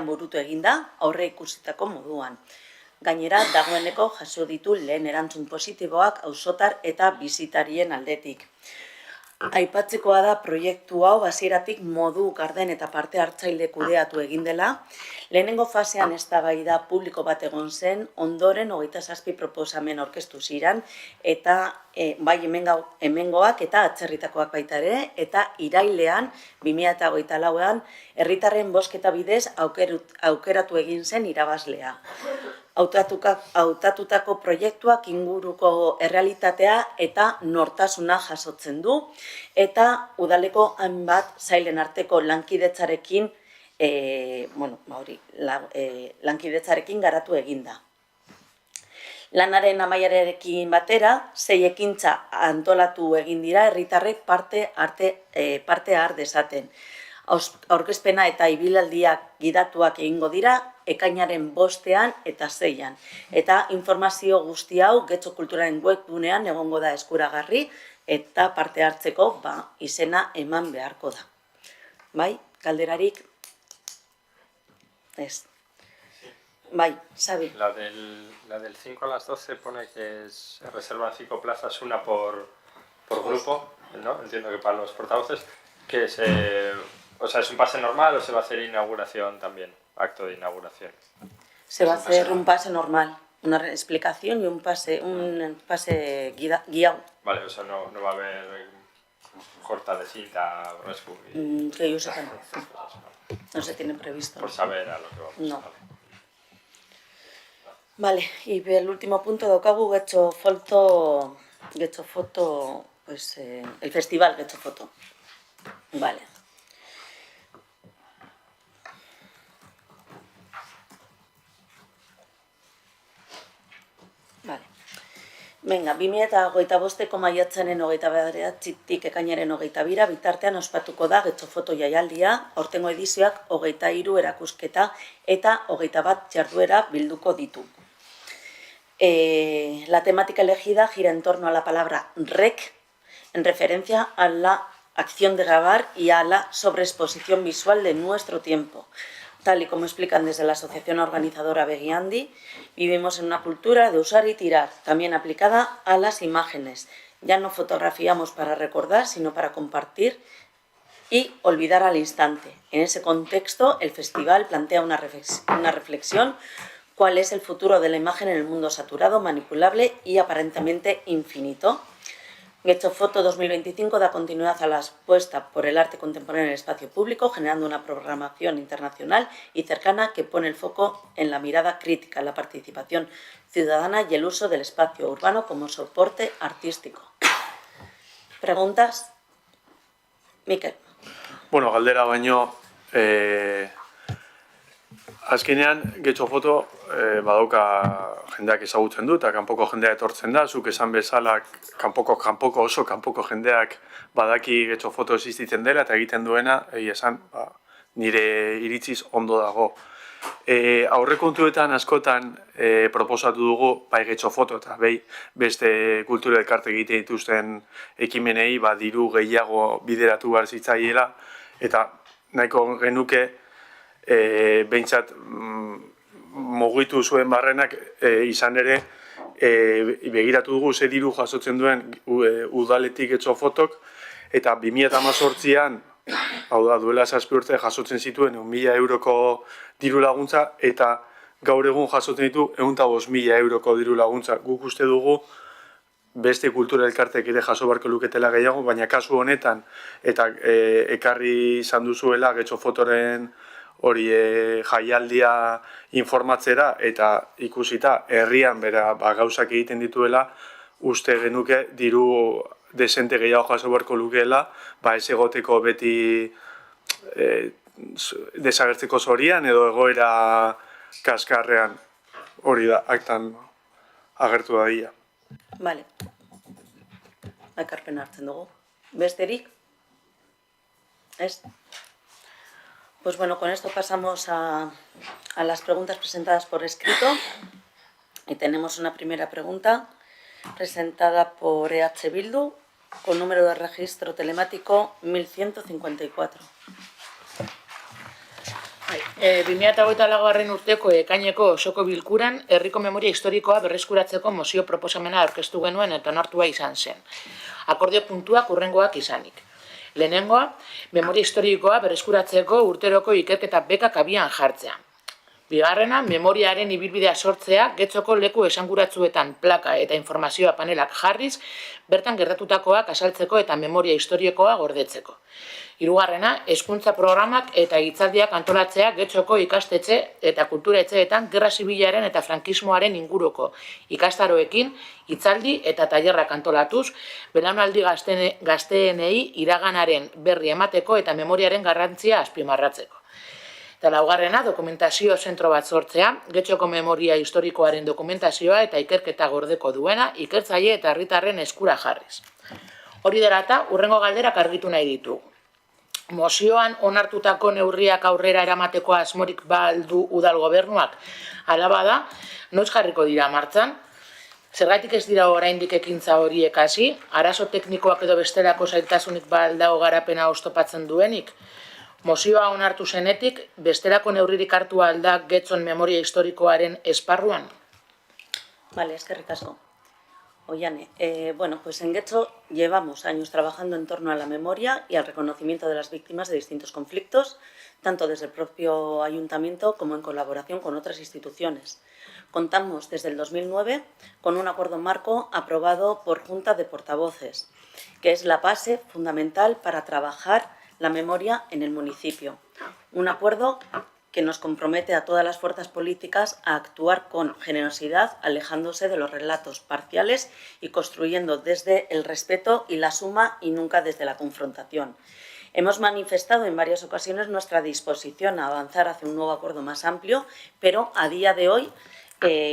burutu eginda, aurre ikusitako moduan. Gainera, dagoeneko jaso ditu lehen erantzun positiboak auzotar eta bisitarien aldetik. Aipatzekoa da proiektu hau hasieratik modu garden eta parte hartzaile kudeatu egin dela. Lehenengo fasean eztabaida publiko bat egon zen, ondoren 27 proposamen aurkeztu ziren, eta bai hemengoak eta atzerritakoak baita ere, eta irailean 2024an herritarren bozketa bidez aukeratu egin zen irabazlea. Hautatutako proiektuak inguruko errealitatea eta nortasuna jasotzen du, eta udaleko hainbat sailen arteko lankidetzarekin lankidetzarekin garatu eginda. Lanaren amaiarekin batera, 6 ekintza antolatu egin dira herritarrek parte har dezaten. Aurkezpena eta ibilaldiak gidatuak egingo dira, ekainaren 5ean eta 6ean. Eta informazio guzti hau Getxo Kulturaren webgunean egongo da eskuragarri, eta parte hartzeko izena eman beharko da. Bai, galderarik? Ez. Bai, Xabi. La del 5 a las 12 pone que reservan 5 plazas, una por grupo, ¿no? Entiendo que para los portavoces, que es un pase normal o se va a hacer inauguración también, acto de inauguración. Se va a hacer un pase normal, una explicación y un pase guiado. Vale, o sea, no va a haber corta de cinta, rescue. Que yo sepa, no se tiene previsto. Por saber a lo que vamos. No. Vale, y el último punto daukagu Getxo Foto, pues el festival Getxo Foto. Vale. Vale. Venga, 2025ko maiatzaren 29tik ekainaren 22 bitartean ospatuko da Getxo Foto jaialdia, aurtengo edizioak 23 erakusketa eta 21 jarduera bilduko ditu. La temática elegida gira en torno a la palabra rec, en referencia a la acción de grabar y a la sobreexposición visual de nuestro tiempo. Tal y como explican desde la asociación organizadora Begiandi, vivimos en una cultura de usar y tirar, también aplicada a las imágenes. Ya no fotografiamos para recordar, sino para compartir y olvidar al instante. En ese contexto, el festival plantea una reflexión: ¿cuál es el futuro de la imagen en el mundo saturado, manipulable y aparentemente infinito? Getxo Foto 2025 da continuidad a la apuesta por el arte contemporáneo en el espacio público, generando una programación internacional y cercana que pone el foco en la mirada crítica, la participación ciudadana y el uso del espacio urbano como soporte artístico. ¿Preguntas? Mikel. Bueno, galdera baino, azkenean, Getxo Foto badauka jendeak ezagutzen du, eta kanpoko jendea etortzen da, zuk esan bezala oso kanpoko jendeak badaki Getxo Foto existitzen dela, eta egiten duena, esan, nire iritziz ondo dago. Aurrekontuetan askotan proposatu dugu, bai Getxo Foto eta beste kultura elkarte egite dituzten ekimenei diru gehiago bideratu behar zitzaiela, eta nahiko genuke behintzat mugitu zuen barrenak izan ere begiratu dugu ze diru jasotzen duen udaletik Getxo Fotok, eta 2018an, hau da, duela 7 urte jasotzen zituen 1.000 euroko diru laguntza, eta gaur egun jasotzen ditu 105.000 euroko diru laguntza. Guk uste dugu beste kultura elkartek ere jaso barko luketela gehiago, baina kasu honetan, eta ekarri izan duzuela Getxo Fotoren hori jaialdia informatzera, eta ikusita herrian bera gauzak egiten dituela, uste genuke diru desente gehiago jaso beharko lukeela, ez egoteko beti desagertzeko zorian edo egoera kaskarrean, hori da, aktan agertu da dira. Vale. Ekarpen hartzen dugu. Besterik? ¿Es? Pues bueno, con esto pasamos a las preguntas presentadas por escrito. Y tenemos una primera pregunta presentada por EH Bildu, con número de registro telemático 1154. 2024 urteko ekaineko osoko bilkuran herriko memoria historikoa berreskuratzeko mozio proposamena aurkeztu genuen eta onartua izan zen. Akordio puntuak hurrengoak izanik. Lehenengoa, memoria historikoa berreskuratzeko urteroko ikerketa bekak abian jartzea. Bigarrena, memoriaren ibilbidea sortzea, Getxoko leku esanguratsuetan plaka eta informazioa panelak jarriz, bertan gertatutakoak azaltzeko eta memoria historikoa gordetzeko. Hirugarrena, hezkuntza programak eta hitzaldiak antolatzea Getxoko ikastetxe eta kultura etxeetan gerra zibilaren eta frankismoaren inguruko ikastaroekin hitzaldi eta tailerrak antolatuz, belaunaldi gazteenei iraganaren berri emateko eta memoriaren garrantzia azpimarratzeko. Eta laugarrena, dokumentazio zentro bat sortzea, Getxoko memoria historikoaren dokumentazioa eta ikerketa gordeko duena, ikertzaile eta herritarren eskura jarriz. Hori dela eta, hurrengo galderak argitu nahi ditugu. Mozioan onartutako neurriak aurrera eramateko asmorik baldu udal gobernuak, hala bada, noiz jarriko dira martxan? Zergatik ez dira oraindik ekintza horiek hasi, arazo teknikoak edo bestelako zailtasunik baldago garapena oztopatzen duenik? Mozioa onartu zenetik, bestelako neurririk hartu alda Getxon memoria historikoaren esparruan? Vale, eskerrik asko. Ollane, bueno, pues en Getxo llevamos años trabajando en torno a la memoria y al reconocimiento de las víctimas de distintos conflictos, tanto desde el propio ayuntamiento como en colaboración con otras instituciones. Contamos desde el 2009 con un acuerdo marco aprobado por Junta de Portavoces, que es la base fundamental para trabajar la memoria en el municipio. Un acuerdo que nos compromete a todas las fuerzas políticas a actuar con generosidad, alejándose de los relatos parciales y construyendo desde el respeto y la suma y nunca desde la confrontación. Hemos manifestado en varias ocasiones nuestra disposición a avanzar hacia un nuevo acuerdo más amplio, pero a día de hoy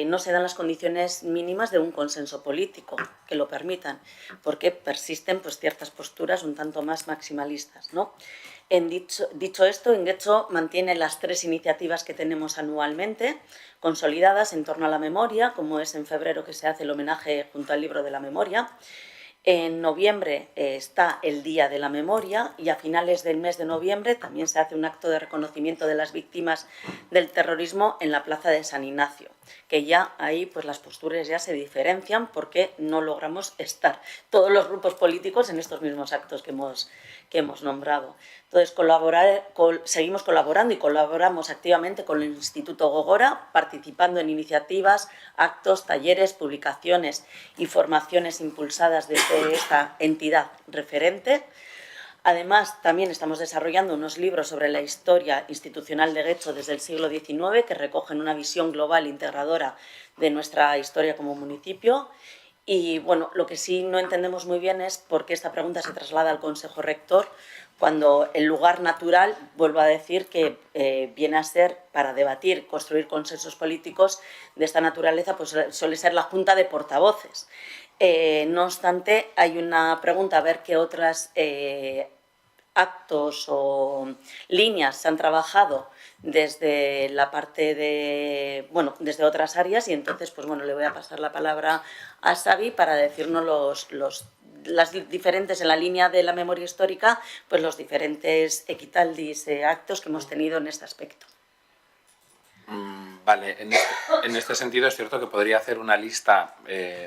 no se dan las condiciones mínimas de un consenso político que lo permitan, porque persisten pues, ciertas posturas un tanto más maximalistas, ¿no? Dicho esto, en Getxo mantiene las 3 iniciativas que tenemos anualmente, consolidadas en torno a la memoria, como es en febrero que se hace el homenaje junto al libro de la memoria. En noviembre está el Día de la Memoria y a finales del mes de noviembre también se hace un acto de reconocimiento de las víctimas del terrorismo en la Plaza de San Ignacio, que ya ahí pues las posturas ya se diferencian porque no logramos estar todos los grupos políticos en estos mismos actos que hemos nombrado. Entonces, seguimos colaborando y colaboramos activamente con el Instituto Gogora, participando en iniciativas, actos, talleres, publicaciones y formaciones impulsadas desde esta entidad referente. Además, también estamos desarrollando unos libros sobre la historia institucional de Getxo desde el siglo XIX que recogen una visión global integradora de nuestra historia como municipio. Y bueno, lo que sí no entendemos muy bien es por qué esta pregunta se traslada al Consejo Rector cuando el lugar natural, vuelvo a decir, que viene a ser para debatir, construir consensos políticos de esta naturaleza, pues suele ser la Junta de Portavoces. No obstante, hay una pregunta a ver qué otras actos o líneas se han trabajado desde la parte de, bueno, desde otras áreas y entonces, pues bueno, le voy a pasar la palabra a Xavi para decirnos las diferentes, en la línea de la memoria histórica, pues los diferentes equitaldis, actos que hemos tenido en este aspecto. Vale, en este sentido es cierto que podría hacer una lista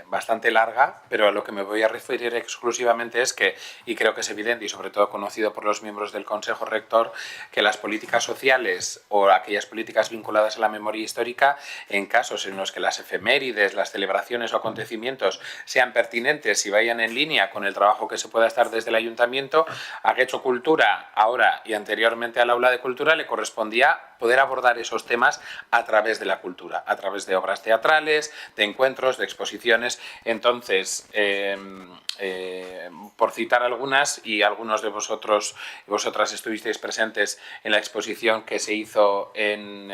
bastante larga, pero a lo que me voy a referir exclusivamente es que, y creo que es evidente y sobre todo conocido por los miembros del Consejo Rector, que las políticas sociales o aquellas políticas vinculadas a la memoria histórica, en casos en los que las efemérides, las celebraciones o acontecimientos sean pertinentes y vayan en línea con el trabajo que se pueda estar desde el Ayuntamiento, a Getxo Cultura, ahora y anteriormente al Aula de Cultura, le correspondía poder abordar esos temas a través de la cultura, a través de obras teatrales, de encuentros, de exposiciones. Entonces, por citar algunas, y algunos de vosotros y vosotras estuvisteis presentes en la exposición que se hizo en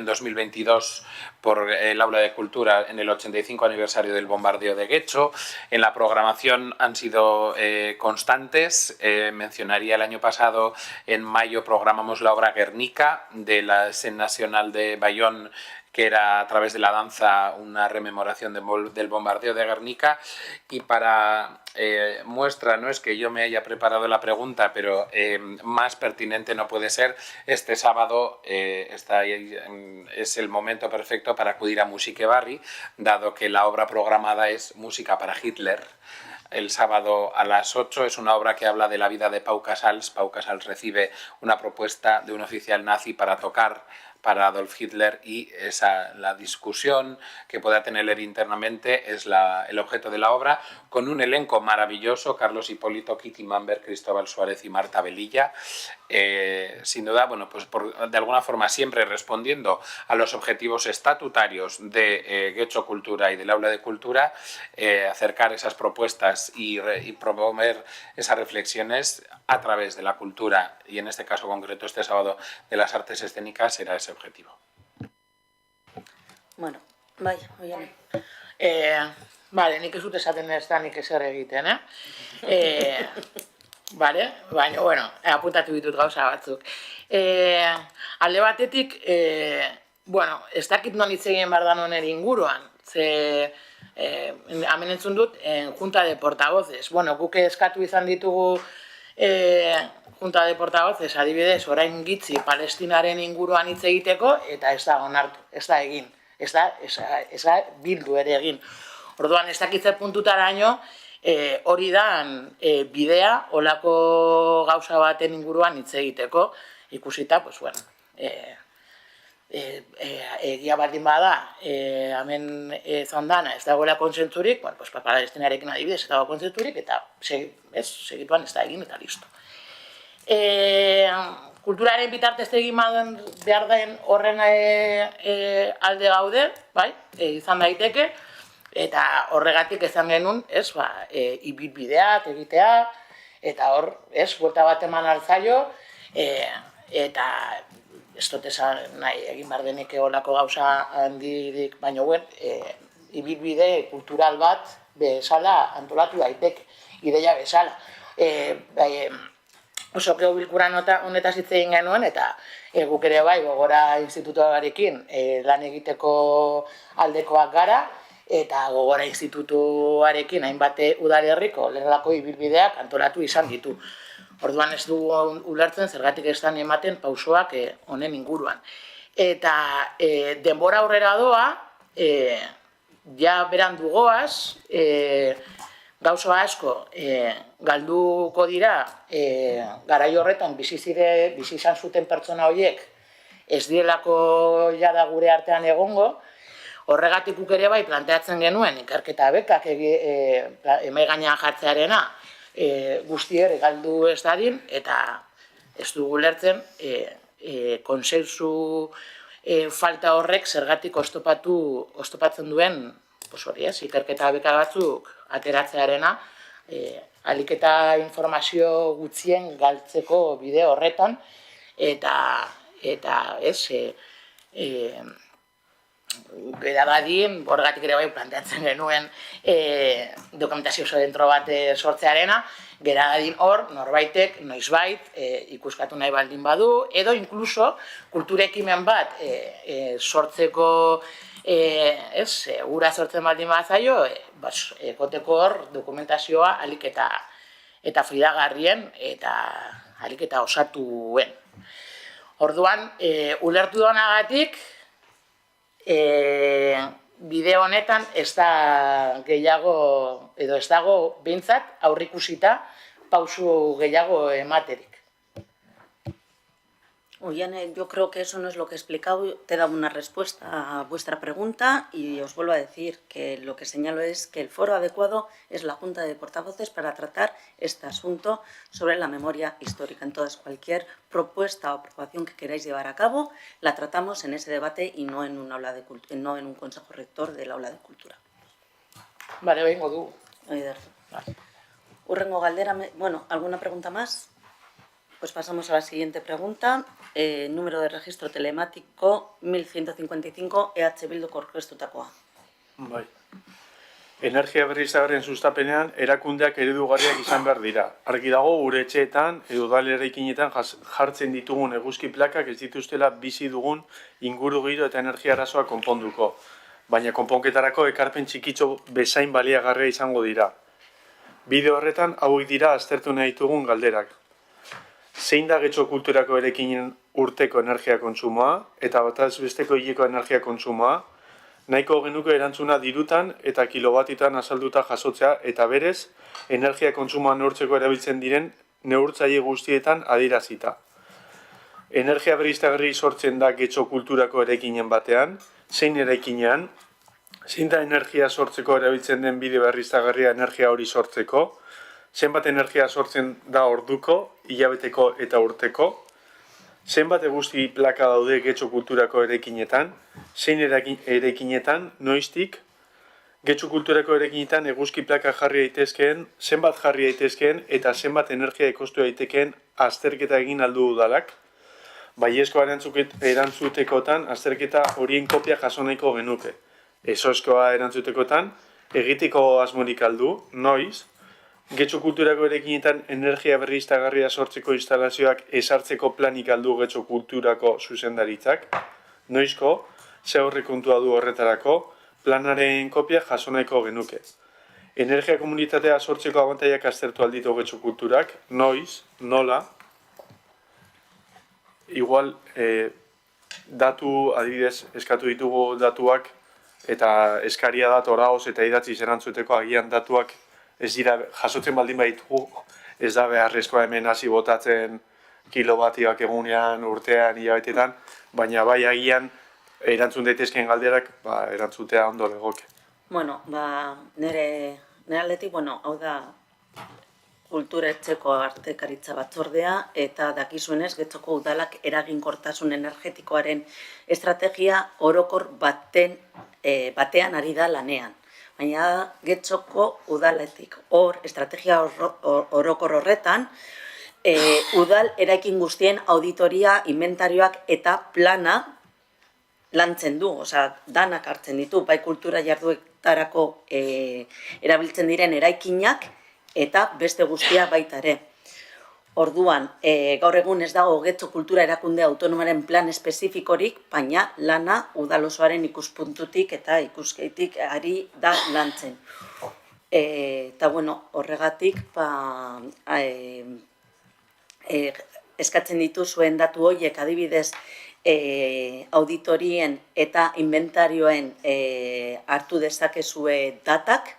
2022 por el Aula de Cultura en el 85 aniversario del bombardeo de Getxo. En la programación han sido constantes. Mencionaría el año pasado, en mayo, programamos la obra Guernica de la Escena Nacional de Bayón, que era a través de la danza una rememoración del bombardeo de Guernica. Y para muestra, no es que yo me haya preparado la pregunta, pero más pertinente no puede ser, este sábado es el momento perfecto para acudir a Musique Barri, dado que la obra programada es Música para Hitler. El sábado a las 8 es una obra que habla de la vida de Pau Casals. Pau Casals recibe una propuesta de un oficial nazi para tocar para Adolf Hitler y la discusión que pueda tener internamente es el objeto de la obra, con un elenco maravilloso: Carlos Hipólito, Kitty Mamber, Cristóbal Suárez y Marta Velilla. Sin duda, bueno, pues de alguna forma siempre respondiendo a los objetivos estatutarios de Getxo Cultura y del Aula de Cultura, acercar esas propuestas y promover esas reflexiones a través de la cultura, y en este caso concreto este sábado de las artes escénicas, era ese objetivo. Bueno, bai, oian. Bale, nik ez dut esaten ez da nik ezer egiten, Bale, baina, bueno, apuntatu ditut gauza batzuk. Alde batetik, bueno, ez dakit non hitz egin behar da honen inguruan, ze hemen entzun dut, Junta de Portavoces. Bueno, guk eskatu izan ditugu Junta de Portavoces, adibidez, orain gitzi Palestinaren inguruan hitz egiteko, eta ez da onartu, ez da egin, ez da bildu ere egin. Orduan, ez dakitze puntutaraino, hori da bidea, olako gauza baten inguruan hitz egiteko, ikusita, pues bueno, egia baldin bada, hemen zondana ez dagoela kontsentzurik, bueno, pues Palestinarekin adibidez ez dago kontsentzurik, eta segituan ez da egin, eta listo. Kulturaren bitartez egin behar den horren alde gaude, bai, izan daiteke, eta horregatik ezan genuen, ibilbideak egitea, eta hor, buelta bat eman altzaio, eta ez dut esan nahi egin behar denik olako gauza handirik, baina ibilbide kultural bat bezala antolatu daiteke, ideia bezala. Oso bilkuran honetaz hitz egin genuen, eta guk ere bai, Gogora institutoarekin lan egiteko aldekoak gara, eta Gogora Institutuarekin hainbat udalerriko lehenelako ibilbideak antolatu izan ditu. Orduan ez dugu ulertzen zergatik ez dan ematen pausoak honen inguruan. Eta denbora aurrera doa, ja berandu goaz, gauza asko galduko dira garai horretan bizi izan zuten pertsona horiek ez dielako jada gure artean egongo. Horregatik guk ere bai planteatzen genuen ikerketa bekak emai gainean jartzearena guzti ere galdu ez dadin, eta ez dugu lertzen konsensu falta horrek zergatik oztopatzen duen ikerketa beka batzuk ateratzearena, ahalik eta informazio gutxien galtzeko bide horretan, eta ez, gara badien, horregatik ere bai planteatzen genuen dokumentazio zentro bat sortzearena, gara badien hor, norbaitek, noizbait, ikuskatu nahi baldin badu, edo inkluso kulturekimen bat sortzeko, gura sortzen baldin bat zaio, ekoteko hor dokumentazioa ahalik eta fidagarrien eta ahalik eta osatuen. Orduan, ulertu donagatik, bideo honetan ez da gehiago, edo ez dago behintzat aurrikusita pausu gehiago ematerik. Ollane, yo creo que eso no es lo que he explicado. Te he dado una respuesta a vuestra pregunta y os vuelvo a decir que lo que señalo es que el foro adecuado es la Junta de Portavoces para tratar este asunto sobre la memoria histórica. Entonces, cualquier propuesta o aprobación que queráis llevar a cabo la tratamos en ese debate y no en un consejo rector del aula de cultura. Vale, vengo du. Hurrengo galdera, bueno, ¿alguna pregunta más? Pues pasamos a la siguiente pregunta. Número de registro telemático 1155 EH Bilduk aurkeztutakoa. Bai. Energia berriztagarrien sustapenean erakundeak eredugarriak izan behar dira. Argi dago gure etxeetan edo udaleraikinetan jartzen ditugun eguzki plakak ez dituztela bizi dugun ingurugiro eta energia arazoa konponduko. Baina konponketarako ekarpen txikitxo bezain baliagarria izango dira. Bideo horretan hauek dira aztertu nahi ditugun galderak. Zein da Getxo kulturako eraikinen urteko energia kontsumoa eta bataz besteko hileko energia kontsumoa? Nahiko genuke erantzuna dirutan eta kilowatitan azalduta jasotzea eta berez, energia kontsumoa neurtzeko erabiltzen diren neurtzaile guztietan adierazita. Energia berriztagarri sortzen da Getxo kulturako eraikinen batean, zein eraikinean, zein da energia sortzeko erabiltzen den bide berriztagarria energia hori sortzeko, zenbat energia sortzen da orduko, hilabeteko eta urteko, zenbat eguzki plaka daude Getxo kulturako eraikinetan, zein eraikinetan, noiztik, Getxo kulturako eraikinetan eguzki plaka jarri daitezkeen, zenbat jarri daitezkeen eta zenbat energia ekostu daitekeen azterketa egin aldu udalak. Baiezko erantzutekotan azterketa horien kopia jaso nahiko genuke. Ezozkoa erantzutekotan egiteko asmorik aldu, noiz, Getxo kulturako eraikinetan energia berriztagarria sortzeko instalazioak ezartzeko planik aldu Getxo kulturako zuzendaritzak. Noizko, ze aurrekontua du horretarako, planaren kopia jaso nahiko genuke. Energia komunitatea sortzeko abantaiak aztertu alditu Getxo kulturak, noiz, nola. Igual, datu, adibidez, eskatu ditugu datuak, eta eskaria datoraoz eta idatziz erantzuteko agian datuak ez dira jasotzen baldin baditugu, ez da beharrezkoa hemen hasi botatzen kilobatioak egunean, urtean, hilabetetan, baina bai agian erantzun daitezkeen galderak erantzutea ondo legoke. Bueno, nire aldetik, hau da kultura etxeko artekaritza batzordea eta dakizuenez Getxoko udalak eraginkortasun energetikoaren estrategia orokor batean ari da lanean. Baina Getxoko udaletik hor, estrategia orokor horretan, udal eraikin guztien auditoria, inventarioak eta plana lantzen du, danak hartzen ditu, bai kultura jarduetarako erabiltzen diren eraikinak eta beste guztia baita ere. Orduan, gaur egun ez dago Getxo Kultura Erakunde Autonomaren plan espezifikorik, baina lana udal osoaren ikuspuntutik eta ikuskeitik ari da lantzen. Eta, bueno, horregatik, eskatzen ditu zuen datu horiek adibidez auditorien eta inventarioen hartu dezakezue datak,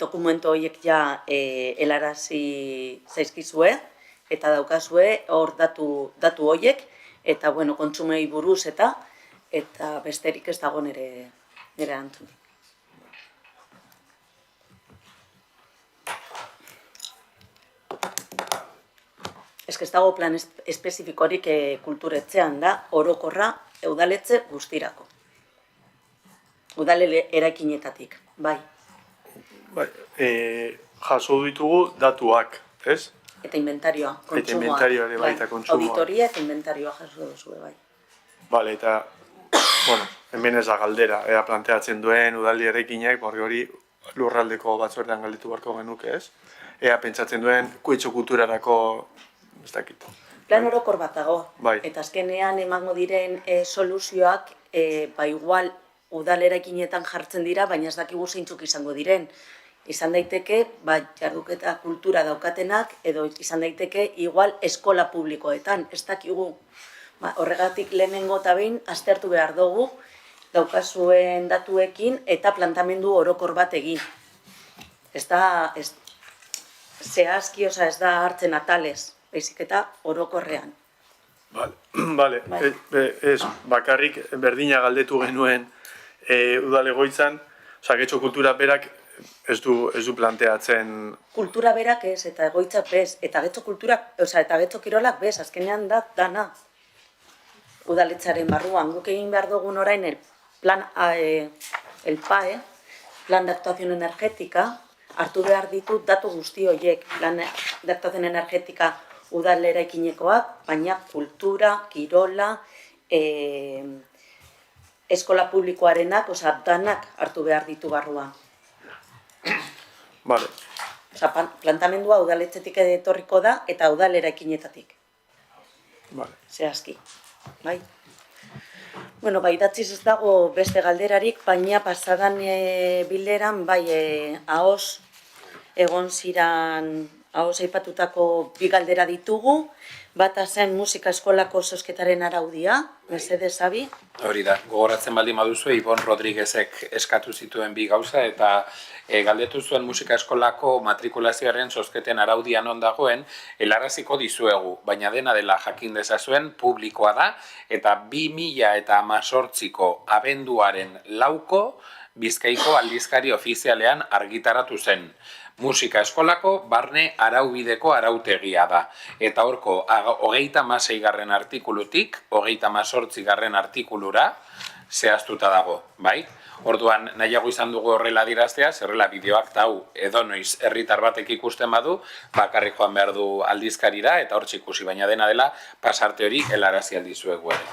dokumentu horiek ja helarazi zaizkizue eta daukazue hor datu horiek eta bueno, kontsumei buruz eta besterik ez dago nire erantzun. Ez dago plan espezifikorik kulturetzean da, orokorra udaletxe guztirako. Udale eraikinetatik, bai. Jaso ditugu datuak, ez? Eta inventarioa, kontsumoa. Eta inventarioa ere baita kontsumoa. Auditoria eta inventarioa jaso duzue, bai. Bale, eta, bueno, hemen ez da galdera, ea planteatzen duen udaldi eraikinak, borri hori lurraldeko batzordean galdetu beharko genuke, ez? Ea pentsatzen duen Getxo Kulturarako, ez dakit. Plan orokor bat dago, bai. Eta azkenean emango diren soluzioak, igual udal eraikinetan jartzen dira, baina ez dakigu zeintzuk izango diren. Izan daiteke, jarduketa kultura daukatenak, edo izan daiteke, igual eskola publikoetan, ez dakigu. Horregatik lehenengo eta behin, aztertu behar dugu, daukazuen datuekin, eta plantamendu orokor bat egin. Ez da, zehazki, ez da hartzen atalez, baizik eta orokorrean. Bale, ez, bakarrik berdina galdetu genuen udal egoitzan, Getxo Kultura berak ez du planteatzen... Kultura berak ez, eta egoitzak bez, eta Getxo Kulturak, eta Getxo Kirolak bez, azkenean da dana. Udaletzaren barruan, guk egin behar dugun orain el PAE, Plan de Actuación Energética, hartu behar ditu datu guzti horiek, Plan de Actuación Energética udal eraikinekoak, baina kultura, kirola, eskola publikoarenak, danak hartu behar ditu barruan. Vale. Plantamendua udaletxetik etorriko da eta udal eraikinetatik. Vale. Zehazki. Bai. Bueno, idatziz ez dago beste galderarik, baina pasadan bileran, ahoz egon ziran, ahoz aipatutako bi galdera ditugu, bata zen musika eskolako zozketaren araudia, mesedez, Abi? Hori da, gogoratzen baldin baduzu, Ibon Rodriguezek eskatu zituen bi gauza, eta galdetu zuen musika eskolako matrikulazioaren zozketen araudia non dagoen, helaraziko dizuegu, baina dena dela jakin dezazuen publikoa da, eta 2018ko abenduaren 4ko Bizkaiko aldizkari ofizialean argitaratu zen. Musika eskolako barne araubideko arautegia da. Eta horko, 36. artikulutik, 38. artikulura zehaztuta dago, bai? Orduan, nahiago izan dugu horrela diraztea, zerrela bideoak hau edonoiz herritar batek ikusten badu, bakarrik joan behar du aldizkarira, eta hor ikusi, baina dena dela, pasarte hori helarazi aldizuegu ere.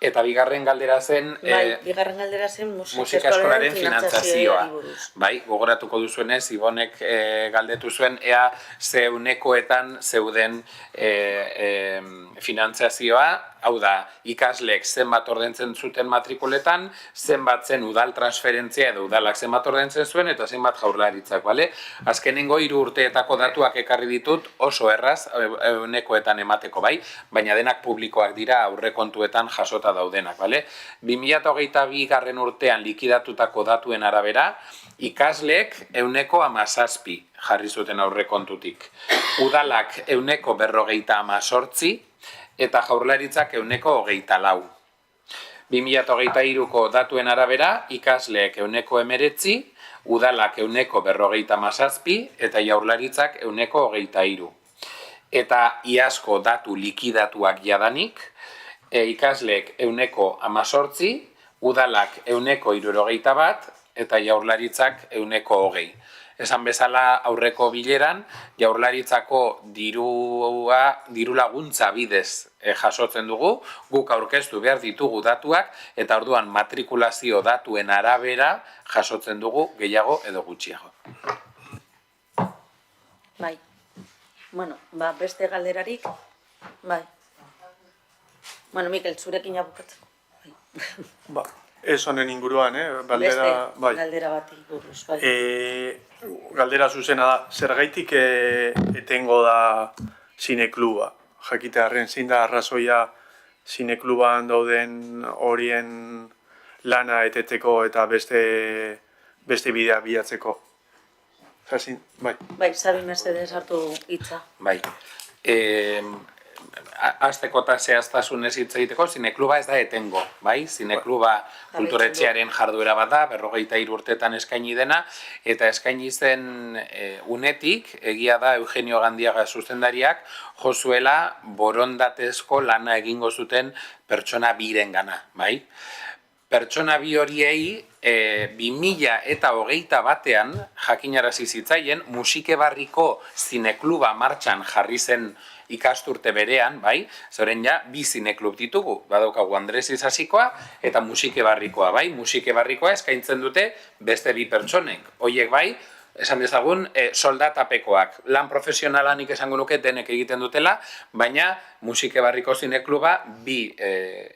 Eta bigarren galdera zen... bigarren galdera zen musika eskolaren finantzazioa. Bai, gogoratuko duzuenez, Ibonek galdetu zuen, ea zeunekoetan zeuden finantzazioa, hau da, ikasleek zenbat ordaintzen zuten matrikuletan, zenbat zen udal transferentzia edo udalak zenbat ordaintzen zuen, eta zenbat jaurlaritzak, bale? Azkenengo 3 urteetako datuak ekarri ditut oso erraz, eunekoetan emateko, bai? Baina denak publikoak dira aurrekontuetan jasota daudenak, bale? 2022. Urtean likidatutako datuen arabera, ikasleek 17% jarri zuten aurrekontutik. Udalak 158%, eta jaurlaritzak 124%. 2023ko datuen arabera, ikasleek 19%, udalak 157%, eta jaurlaritzak 123%. Eta iazko datu likidatuak jadanik, ikasleek 118%, udalak 161%, eta jaurlaritzak 120%. Esan bezala aurreko bileran, jaurlaritzako diru laguntza bidez jasotzen dugu, guk aurkeztu behar ditugu datuak, eta orduan matrikulazio datuen arabera jasotzen dugu gehiago edo gutxiago. Bai. Bueno, beste galderarik, bai. Bueno, Mikel, zurekin abukatzeko. Ez honen inguruan, Beste bai. galdera bati buruz, bai. Galdera zuzena da, zergaitik etengo da zinekluba? Jakitearren zein da arrazoia zinekluban dauden horien lana eteteko eta beste bidea bilatzeko? Bai. Bai, Xabi mesedez hartu hitza. Bai. Azteko eta zehaztasunez hitz egiteko, zinekluba ez da etengo, bai? Zinekluba kulturetxearen jarduera bat da, 43 urtetan eskaini dena, eta eskaini zen unetik, egia da Eugenio Gandiaga zuzendariak, jozuela borondatezko lana egingo zuten pertsona birengana, bai? Pertsona bi horiei 2021 jakinarazi zitzaien Musikebarriko zinekluba martxan jarri zen ikasturte berean, bai? Zoren ja, bi zineklub ditugu, badaukagu Andres Isasikoa eta Musikebarrikoa, bai? Musikebarrikoa eskaintzen dute beste bi pertsonek. Hoiek bai, esan dezagun, soldatapekoak. Lan profesionalanik esango nuke denek egiten dutela, baina Musikebarriko zinekluba bi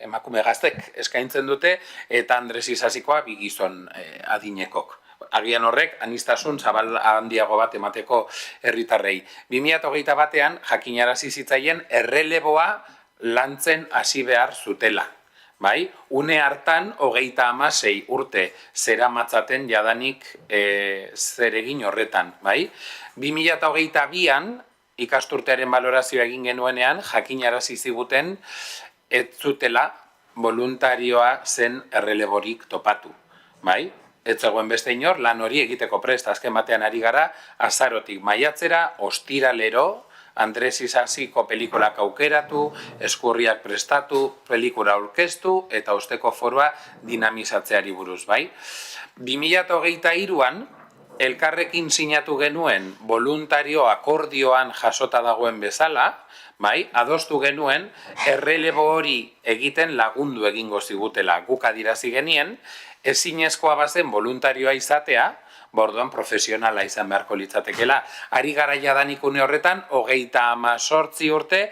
emakume gaztek eskaintzen dute eta Andres Isasikoa bi gizon adinekok. Agian horrek, anistasun zabal handiago bat emateko herritarrei. 2021 jakinarazi zitzaien erreleboa lantzen hasi behar zutela. Bai? Une hartan, 36 urte zeramatzaten jadanik zeregin horretan. Bai? 2022an, ikasturtearen balorazioa egin genuenean, jakinarazi ziguten ez zutela voluntarioa zen erreleborik topatu. Bai? Ez zegoen beste inor, lan hori egiteko prest azken batean ari gara, azarotik maiatzera, ostiralero, Andres Isasiko pelikulak aukeratu, eskurriak prestatu, pelikula aurkeztu eta osteko foroa dinamizatzeari buruz, bai? 2023an, elkarrekin sinatu genuen voluntario akordioan jasota dagoen bezala, bai, adostu genuen errelebo hori egiten lagundu egingo zigutela guk adirazi genien, ezinezkoa bazen voluntarioa izatea, borduan profesionala izan beharko litzatekela. Ari gara jadanik une horretan, 38 urte,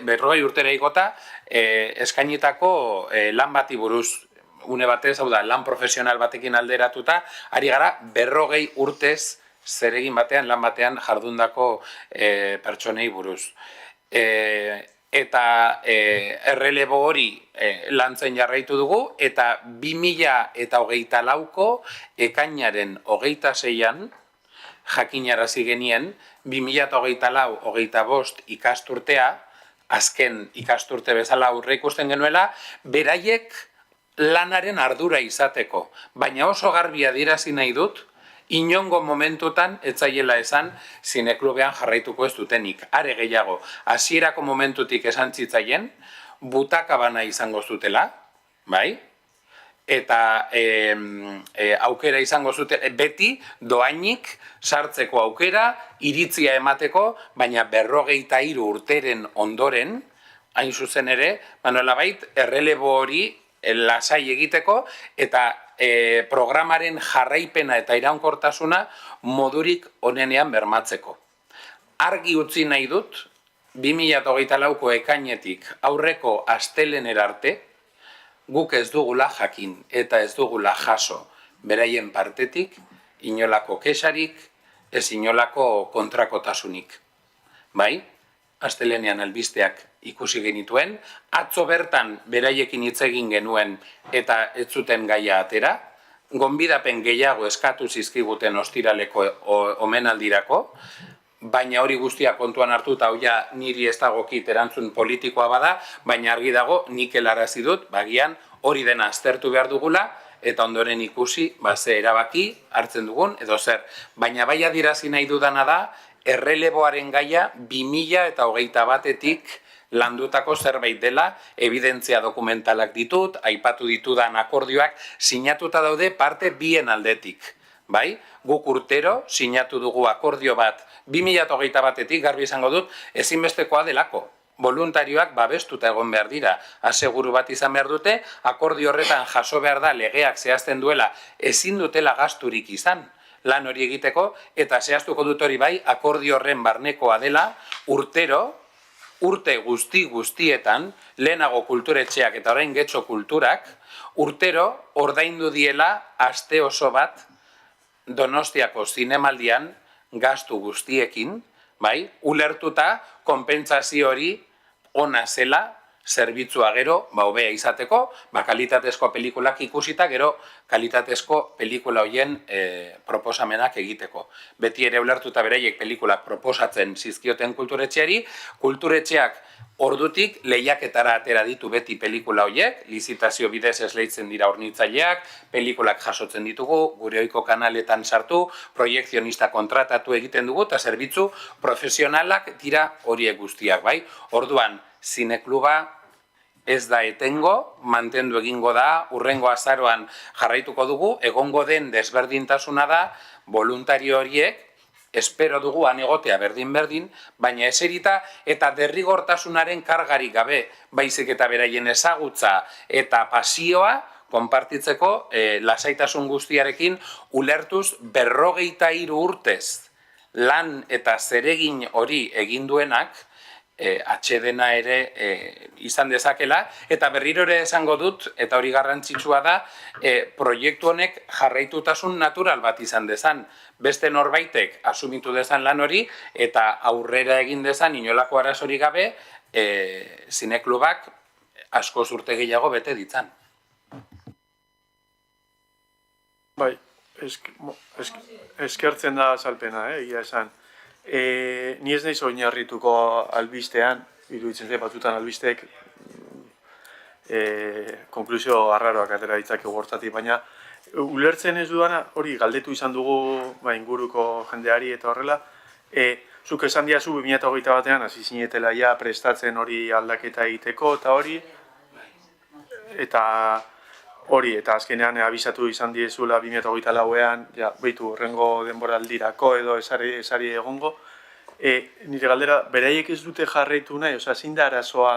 berrogei urtera igota, eskainitako lan bati buruz, une batez, hau da, lan profesional batekin alderatuta, ari gara 40 urtez zeregin batean, lan batean jardundako pertsonei buruz. Eta errelebo hori lantzen jarraitu dugu, eta 2024ko ekainaren 26an jakinarazi genien 2024-25 ikasturtea, azken ikasturte bezala aurre ikusten genuela, beraiek lanaren ardura izateko, baina oso garbi adierazi nahi dut, inongo momentutan etzaiela esan zineklubean jarraituko ez dutenik. Are gehiago, hasierako momentutik esan zitzaien, butaka bana izango zutela, bai? Eta aukera izango zutela, beti doainik sartzeko aukera, iritzia emateko, baina 43 urteren ondoren, hain zuzen ere, nolabait errelebo hori lasai egiteko, eta programaren jarraipena eta iraunkortasuna modurik onenean bermatzeko. Argi utzi nahi dut, 2024ko ekainetik aurreko astelener arte, guk ez dugula jakin eta ez dugula jaso beraien partetik, inolako kexarik, ez inolako kontrakotasunik. Bai? Astelenean albisteak ikusi genituen, atzo bertan beraiekin hitz egin genuen eta ez zuten gaia atera, gonbidapen gehiago eskatu zizkiguten ostiraleko omenaldirako, baina hori guztia kontuan hartuta hoia niri ez dagokit erantzun politikoa bada, baina argi dago nik helarazi dut, bagian hori dena aztertu behar dugula, eta ondoren ikusi, ze erabaki hartzen dugun, edo zer. Baina bai adierazi nahi dudana da, erreleboaren gaia 2021etik landutako zerbait dela, evidentzia dokumentalak ditut, aipatu ditudan akordioak, sinatuta daude parte bien aldetik. Bai? Guk urtero sinatu dugu akordio bat 2021etik, garbi izango dut, ezinbestekoa delako. Voluntarioak babestuta egon behar dira, aseguru bat izan behar dute, akordio horretan jaso behar da legeak zehazten duela ezin dutela gasturik izan. lan hori egiteko, eta zehaztuko dut hori bai, akordio horren barnekoa dela, urte guztietan, lehenago kulturetxeak eta orain Getxo Kulturak, urtero ordaindu diela aste oso bat Donostiako zinemaldian gastu guztiekin, bai, ulertuta konpentsazio hori ona zela, zerbitzua gero, hobea izateko, kalitatezko pelikulak ikusita, gero kalitatezko pelikula horien proposamenak egiteko. Beti ere ulertuta beraiek pelikulak proposatzen zizkioten kulturetxeari, kulturetxeak ordutik lehiaketara atera ditu beti pelikula horiek, lizitazio bidez esleitzen dira hornitzaileak, pelikulak jasotzen ditugu, gure ohiko kanaletan sartu, proiekzionista kontratatu egiten dugu, eta zerbitzu profesionalak dira horiek guztiak, bai? Orduan, zinekluba ez da etengo, mantendu egingo da, hurrengo azaroan jarraituko dugu, egongo den desberdintasuna da, voluntario horiek, espero dugu egotea berdin-berdin, baina eserita eta derrigortasunaren kargarik gabe, baizik eta beraien ezagutza eta pasioa, konpartitzeko lasaitasun guztiarekin ulertuz 53 urtez lan eta zeregin hori egin duenak, atsedena ere izan dezakela, eta berriro ere esango dut, eta hori garrantzitsua da, proiektu honek jarraitutasun natural bat izan dezan. Beste norbaitek asumitu dezan lan hori, eta aurrera egin dezan inolako arazorik gabe, zineklubak asko urte gehiago bete ditzan. Bai, eskertzen da azalpena, egia esan. Ni ez naiz oinarrituko albistean, iruditzen zait batzutan albisteek konklusio arraroak atera ditzake hortatik, baina ulertzen ez dudana, hori galdetu izan dugu inguruko jendeari eta horrela, zuk esan diazu 2021 batean hasi zinetela ja prestatzen hori aldaketa egiteko eta hori, eta azkenean abisatu izan diezula 2024ean, ja, behitu, horrengo denboraldirako edo esari egongo. Nire galdera, beraiek ez dute jarraitu nahi, zein da arazoa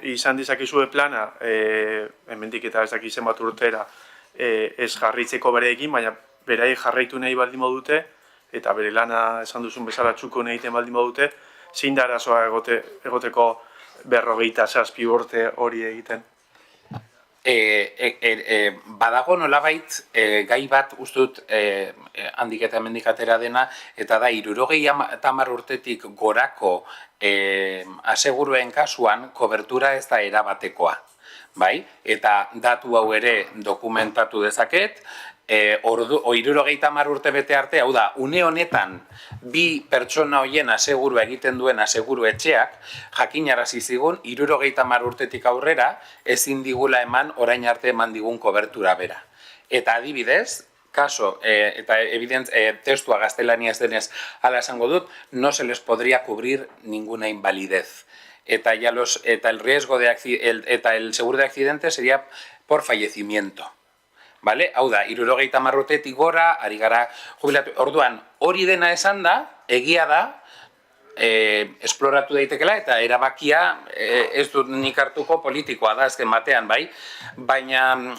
izan dezakezue plana, hemendik eta ez dakiz zenbat urtera, ez jarraitzeko bereekin, baina beraiek jarraitu nahi baldin badute, eta bere lana esan duzun bezala txuko egiten baldin badute, zein da arazoa egoteko 57 urte hori egiten? Badago nolabait gai bat ustut handik eta hemendik atera dena, eta da 70 urtetik gorako aseguruen kasuan kobertura ez da erabatekoa, bai? Eta datu hau ere dokumentatu dezaket, 70 urte bete arte, hau da, une honetan bi pertsona hoien asegurua egiten duen aseguru etxeak, jakinarazi zigun 70 urtetik aurrera ezin digula eman orain arte eman digun kobertura bera. Eta adibidez, kaso, eta testua gaztelaniaz denez hala esango dut, no se les podría cubrir ninguna invalidez. Eta el riesgo eta el seguro de accidente sería por fallecimiento. Vale? Hau da, 70 urtetik gora, ari gara jubilatu. Orduan, hori dena esan da, egia da, esploratu daitekela, eta erabakia ez dut nik hartuko politikoa da, ezken batean, bai? Baina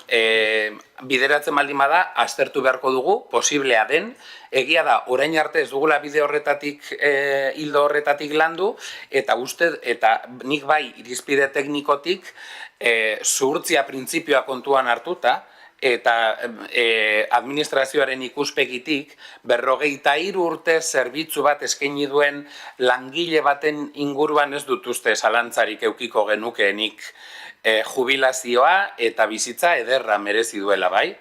bideratzen baldin bada, aztertu beharko dugu, posiblea den, egia da, orain arte ez dugula bide horretatik, hildo horretatik landu, eta nik bai, irizpide teknikotik, zuhurtzia printzipioa kontuan hartuta, eta administrazioaren ikuspegitik 53 urte zerbitzu bat eskaini duen langile baten inguruan ez dut uste zalantzarik eukiko genukeenik jubilazioa eta bizitza ederra merezi duela, bai?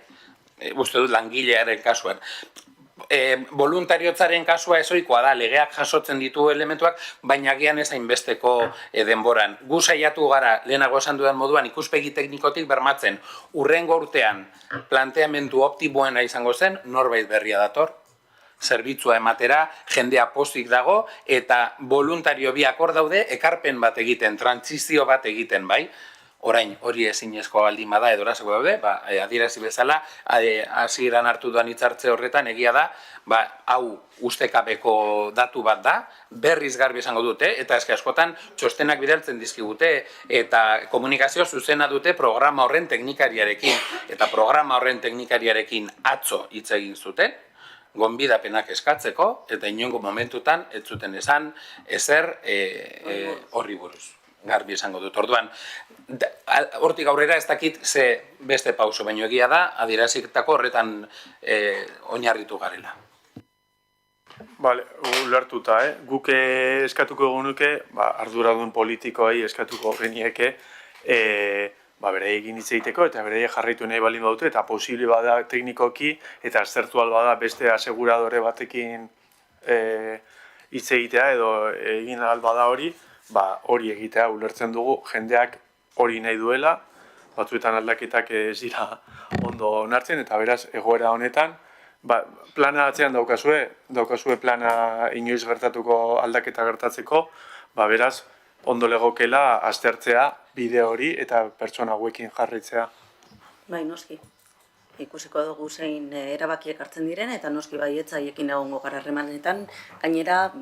Uste dut langilearen kasuan. Voluntariotzaren kasua ezoikoa da, legeak jasotzen ditu elementuak, baina agian ez hainbesteko denboran. Gu saiatu gara, lehenago esan dudan moduan, ikuspegi teknikotik bermatzen, hurrengo urtean planteamendu optimoena izango zen, norbait berria dator, zerbitzua ematera, jendea pozik dago, eta voluntario biak hor daude, ekarpen bat egiten, trantsizio bat egiten, bai? Orain, hori ezinezkoa baldin bada edo eraseko daude, adierazi bezala, hasieran hartu duan hitzartze horretan, egia da, hau ustekabeko datu bat da, berriz garbi esango dute, eta eske askotan txostenak bidaltzen dizkigute, eta komunikazio zuzena dute programa horren teknikariarekin, eta programa horren teknikariarekin atzo hitz egin zuten, gonbidapenak eskatzeko, eta inongo momentutan ez zuten esan ezer horri buruz. Garbi esango dut. Orduan, hortik aurrera ez dakit ze beste pauso, baino egia da, adierazitako horretan oinarritu garela. Bale, ulertuta, guk eskatuko genuke, arduradun politikoei eskatuko genieke, bere egin hitz egiteko eta bere jarraitu nahi balin baute, eta posible bada teknikoki eta aztertu bada beste aseguradore batekin hitz egitea edo egin bada hori, hori egitea ulertzen dugu, jendeak hori nahi duela, batzuetan aldaketak ez dira ondo onartzen, eta beraz egoera honetan, plana atzean daukazue plana inoiz gertatuko aldaketa gertatzeko, beraz, ondo legokela aztertzea bide hori eta pertsona hauekin jarraitzea. Bai, noski. Ikusiko dugu zein erabakiek hartzen diren, eta noski baietzaiekin egongo gara harremanetan. Gainera,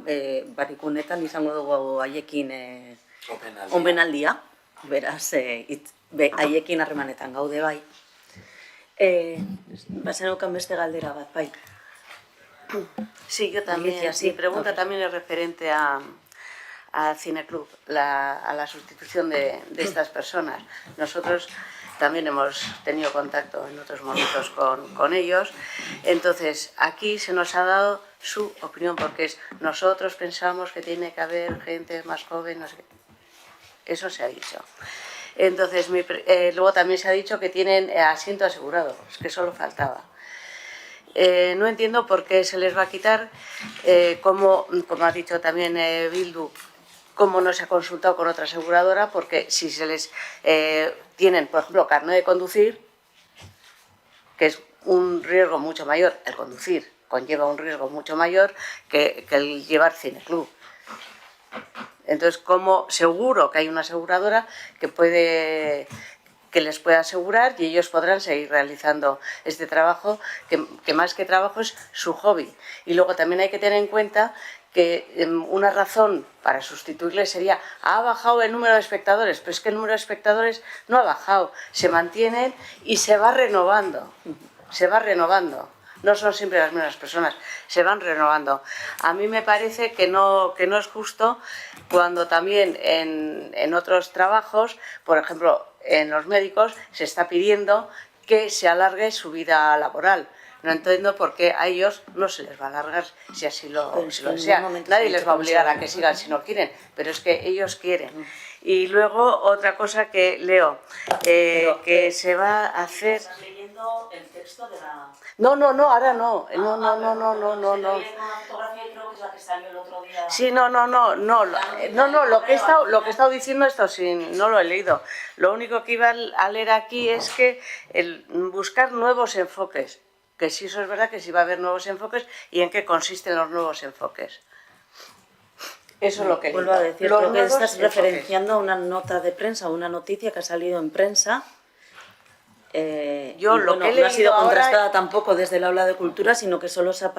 barikunetan izango dugu haiekin omenaldia. Beraz, haiekin harremanetan gaude bai. Bazenaukan beste galdera bat, bai. Sí, yo también. Mi pregunta también es referente al Cineclub, a la sustitución de estas personas. Nosotros también hemos tenido contacto en otros momentos con ellos. Entonces, aquí se nos ha dado su opinión, porque nosotros pensamos que tiene que haber gente más joven, no sé qué. Eso se ha dicho. Entonces, luego también se ha dicho que tienen asiento asegurado, es que solo faltaba. No entiendo por qué se les va a quitar, como ha dicho también Bildu, cómo no se ha consultado con otra aseguradora, porque si se les tienen, por ejemplo, carnet de conducir, que es un riesgo mucho mayor, el conducir conlleva un riesgo mucho mayor que el llevar Cineclub. Entonces, como seguro que hay una aseguradora que les pueda asegurar y ellos podrán seguir realizando este trabajo, que más que trabajo es su hobby. Y luego también hay que tener en cuenta que una razón para sustituirle sería: ha bajado el número de espectadores, pero es que el número de espectadores no ha bajado, se mantienen y se va renovando, no son siempre las mismas personas, se van renovando. A mí me parece que no es justo cuando también en otros trabajos, por ejemplo en los médicos, se está pidiendo que se alargue su vida laboral. No entiendo por qué a ellos no se les va a alargar si así lo desean. Nadie les va a obligar a que sigan si no quieren, pero es que ellos quieren. Y luego otra cosa que leo, que se va a hacer... ¿Estás leyendo el texto de la...? No, ahora no. No. Una fotografía y creo que es la que salió el otro día. Sí, no, lo que he estado diciendo esto no lo he leído. Lo único que iba a leer aquí es que buscar nuevos enfoques. Que sí, eso es verdad, que sí va a haber nuevos enfoques, y en qué consisten los nuevos enfoques. Eso es lo que vuelvo a decir, creo que estás referenciando a una nota de prensa, una noticia que ha salido en prensa. Yo lo que he leído no ha sido contrastada ahora... tampoco desde el aula de cultura, sino que solo se ha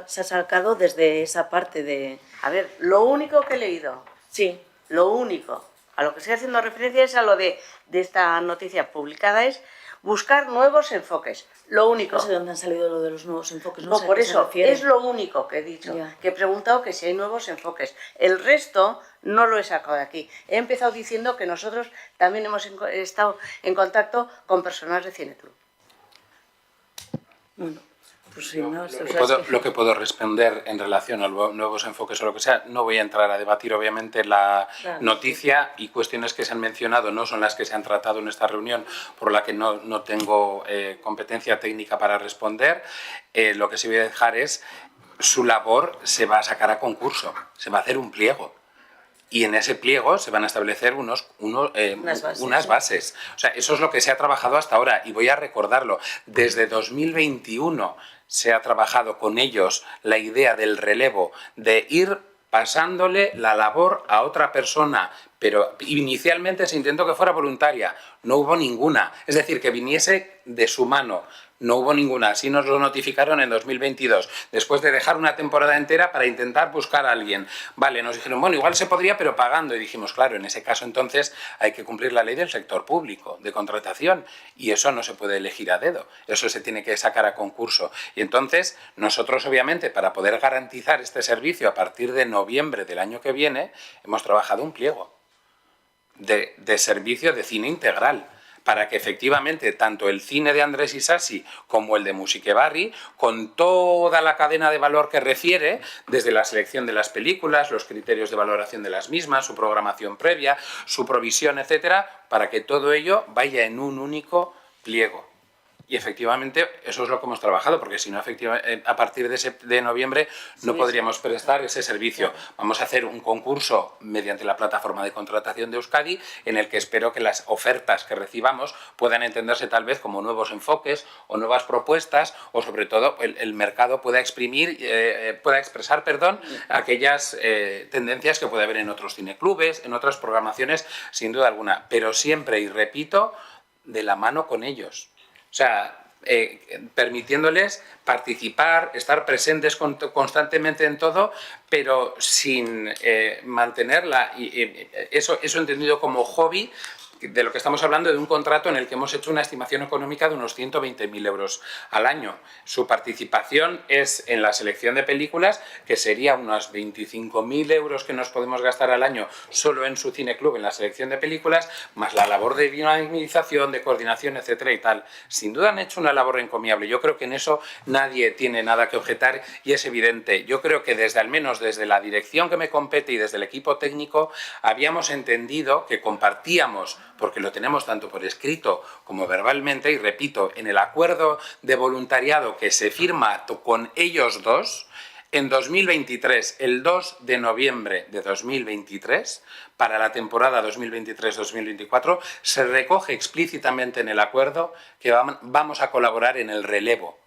sacado desde esa parte de... A ver, lo único que he leído, sí, lo único, a lo que estoy haciendo referencia es a lo de esta noticia publicada, es buscar nuevos enfoques. Lo único. No sé dónde han salido lo de los nuevos enfoques. No, por eso, es lo único que he dicho. Ya. Que he preguntado que si hay nuevos enfoques. El resto no lo he sacado de aquí. He empezado diciendo que nosotros también hemos estado en contacto con personas de Cineclub. Bueno, pues sí, ¿no? Lo que puedo responder en relación a nuevos enfoques o lo que sea, no voy a entrar a debatir obviamente la noticia, y cuestiones que se han mencionado no son las que se han tratado en esta reunión, por la que no tengo competencia técnica para responder. Lo que sí voy a dejar es: su labor se va a sacar a concurso, se va a hacer un pliego. Y en ese pliego se van a establecer unas bases. O sea, eso es lo que se ha trabajado hasta ahora. Y voy a recordarlo, desde 2021 se ha trabajado con ellos la idea del relevo, de ir pasándole la labor a otra persona, pero inicialmente se intentó que fuera voluntaria, no hubo ninguna. Es decir, que viniese de su mano. No hubo ninguna, así nos lo notificaron en 2022, después de dejar una temporada entera para intentar buscar a alguien. Vale, nos dijeron, bueno, igual se podría, pero pagando. Y dijimos, claro, en ese caso entonces hay que cumplir la ley del sector público, de contratación, y eso no se puede elegir a dedo, eso se tiene que sacar a concurso. Y entonces nosotros, obviamente, para poder garantizar este servicio a partir de noviembre del año que viene, hemos trabajado un pliego de servicio de cine integral, para que efectivamente tanto el cine de Andrés Isasi como el de Musiquebarri, con toda la cadena de valor que refiere, desde la selección de las películas, los criterios de valoración de las mismas, su programación previa, su provisión, etcétera, para que todo ello vaya en un único pliego. Y efectivamente eso es lo que hemos trabajado, porque si no, a partir de noviembre no podríamos prestar ese servicio. Vamos a hacer un concurso mediante la plataforma de contratación de Euskadi, en el que espero que las ofertas que recibamos puedan entenderse tal vez como nuevos enfoques o nuevas propuestas, o sobre todo el mercado pueda expresar aquellas tendencias que puede haber en otros cineclubes, en otras programaciones, sin duda alguna. Pero siempre, y repito, de la mano con ellos. O sea, permitiéndoles participar, estar presentes constantemente en todo, pero sin mantenerla, eso entendido como hobby, de lo que estamos hablando, de un contrato en el que hemos hecho una estimación económica de unos 120.000 euros al año. Su participación es en la selección de películas, que sería unos 25.000 euros que nos podemos gastar al año solo en su cineclub, en la selección de películas, más la labor de dinamización, de coordinación, etcétera y tal. Sin duda han hecho una labor encomiable. Yo creo que en eso nadie tiene nada que objetar y es evidente. Yo creo que al menos desde la dirección que me compete y desde el equipo técnico habíamos entendido que compartíamos, porque lo tenemos tanto por escrito como verbalmente, y repito, en el acuerdo de voluntariado que se firma con ellos dos, en 2023, el 2 de noviembre de 2023, para la temporada 2023-2024, se recoge explícitamente en el acuerdo que vamos a colaborar en el relevo.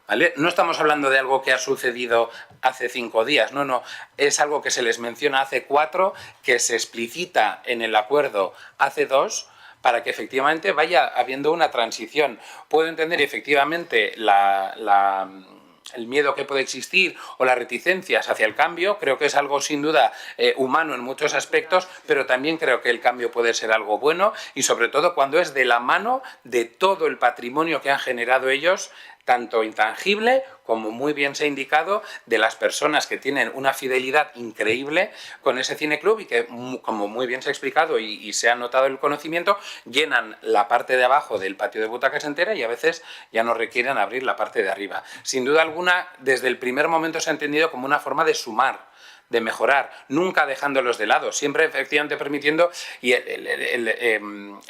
¿Vale? No estamos hablando de algo que ha sucedido hace 5 días, no, es algo que se les menciona hace 4, que se explicita en el acuerdo hace 2, para que efectivamente vaya habiendo una transición. Puedo entender efectivamente el miedo que puede existir o las reticencias hacia el cambio. Creo que es algo sin duda humano en muchos aspectos, pero también creo que el cambio puede ser algo bueno, y sobre todo cuando es de la mano de todo el patrimonio que han generado ellos, tanto intangible como, muy bien se ha indicado, de las personas que tienen una fidelidad increíble con ese cineclub y que, como muy bien se ha explicado y se ha notado el conocimiento, llenan la parte de abajo del patio de butacas entera y a veces ya no requieren abrir la parte de arriba. Sin duda alguna, desde el primer momento se ha entendido como una forma de sumar, de mejorar, nunca dejándolos de lado, siempre efectivamente permitiendo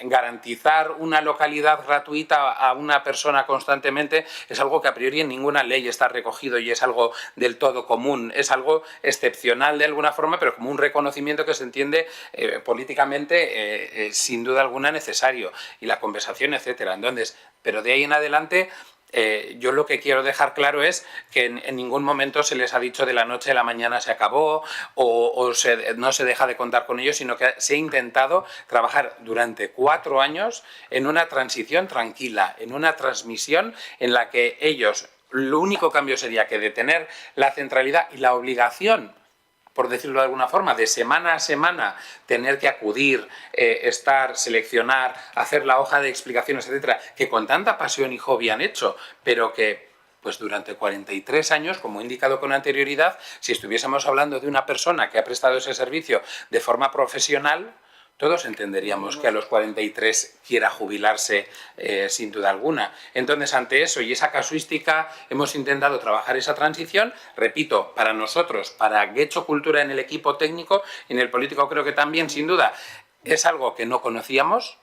garantizar una localidad gratuita a una persona constantemente. Es algo que a priori en ninguna ley está recogido y es algo del todo común, es algo excepcional de alguna forma, pero como un reconocimiento que se entiende políticamente sin duda alguna necesario, y la conversación, etcétera. Entonces, pero de ahí en adelante, yo lo que quiero dejar claro es que en ningún momento se les ha dicho de la noche a la mañana se acabó no se deja de contar con ellos, sino que se ha intentado trabajar durante 4 años en una transición tranquila, en una transmisión en la que ellos, lo único cambio sería que de tener la centralidad y la obligación, por decirlo de alguna forma, de semana a semana tener que acudir, estar, seleccionar, hacer la hoja de explicaciones, etcétera, que con tanta pasión y hobby han hecho, pero que pues durante 43 años, como he indicado con anterioridad, si estuviésemos hablando de una persona que ha prestado ese servicio de forma profesional, todos entenderíamos que a los 43 quiera jubilarse sin duda alguna. Entonces, ante eso y esa casuística, hemos intentado trabajar esa transición. Repito, para nosotros, para Getxo Cultura en el equipo técnico y en el político creo que también, sin duda, es algo que no conocíamos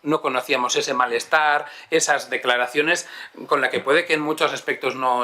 ese malestar, esas declaraciones con las que puede que en muchos aspectos no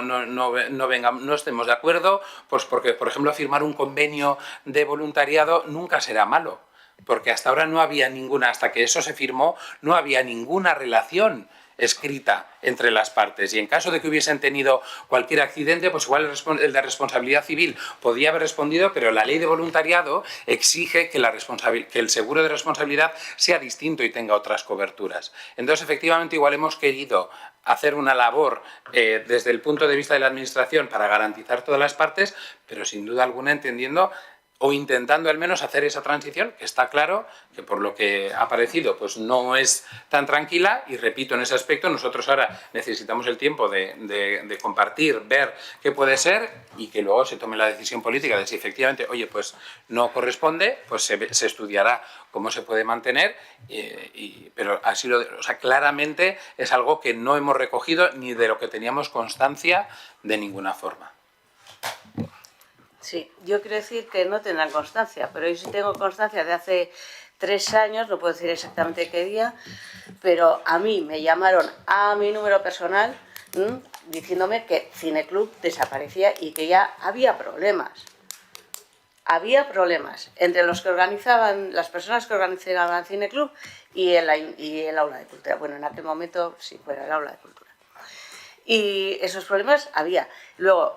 estemos de acuerdo, pues porque, por ejemplo, firmar un convenio de voluntariado nunca será malo, porque hasta ahora no había ninguna, hasta que eso se firmó, no había ninguna relación escrita entre las partes, y en caso de que hubiesen tenido cualquier accidente, pues igual el de responsabilidad civil podía haber respondido, pero la ley de voluntariado exige que el seguro de responsabilidad sea distinto y tenga otras coberturas. Entonces, efectivamente, igual hemos querido hacer una labor desde el punto de vista de la administración para garantizar todas las partes, pero sin duda alguna entendiendo o intentando al menos hacer esa transición, que está claro que por lo que ha parecido pues no es tan tranquila, y repito, en ese aspecto nosotros ahora necesitamos el tiempo de compartir, ver qué puede ser y que luego se tome la decisión política de si efectivamente, oye, pues no corresponde, pues se estudiará cómo se puede mantener, pero así claramente es algo que no hemos recogido ni de lo que teníamos constancia de ninguna forma. Sí, yo quiero decir que no tendrán constancia, pero yo sí tengo constancia de hace 3 años, no puedo decir exactamente qué día, pero a mí me llamaron a mi número personal diciéndome que Cineclub desaparecía y que ya había problemas. Había problemas entre los que organizaban, las personas que organizaban Cineclub y el aula de cultura. Bueno, en aquel momento sí fuera el aula de cultura. Y esos problemas había. Luego,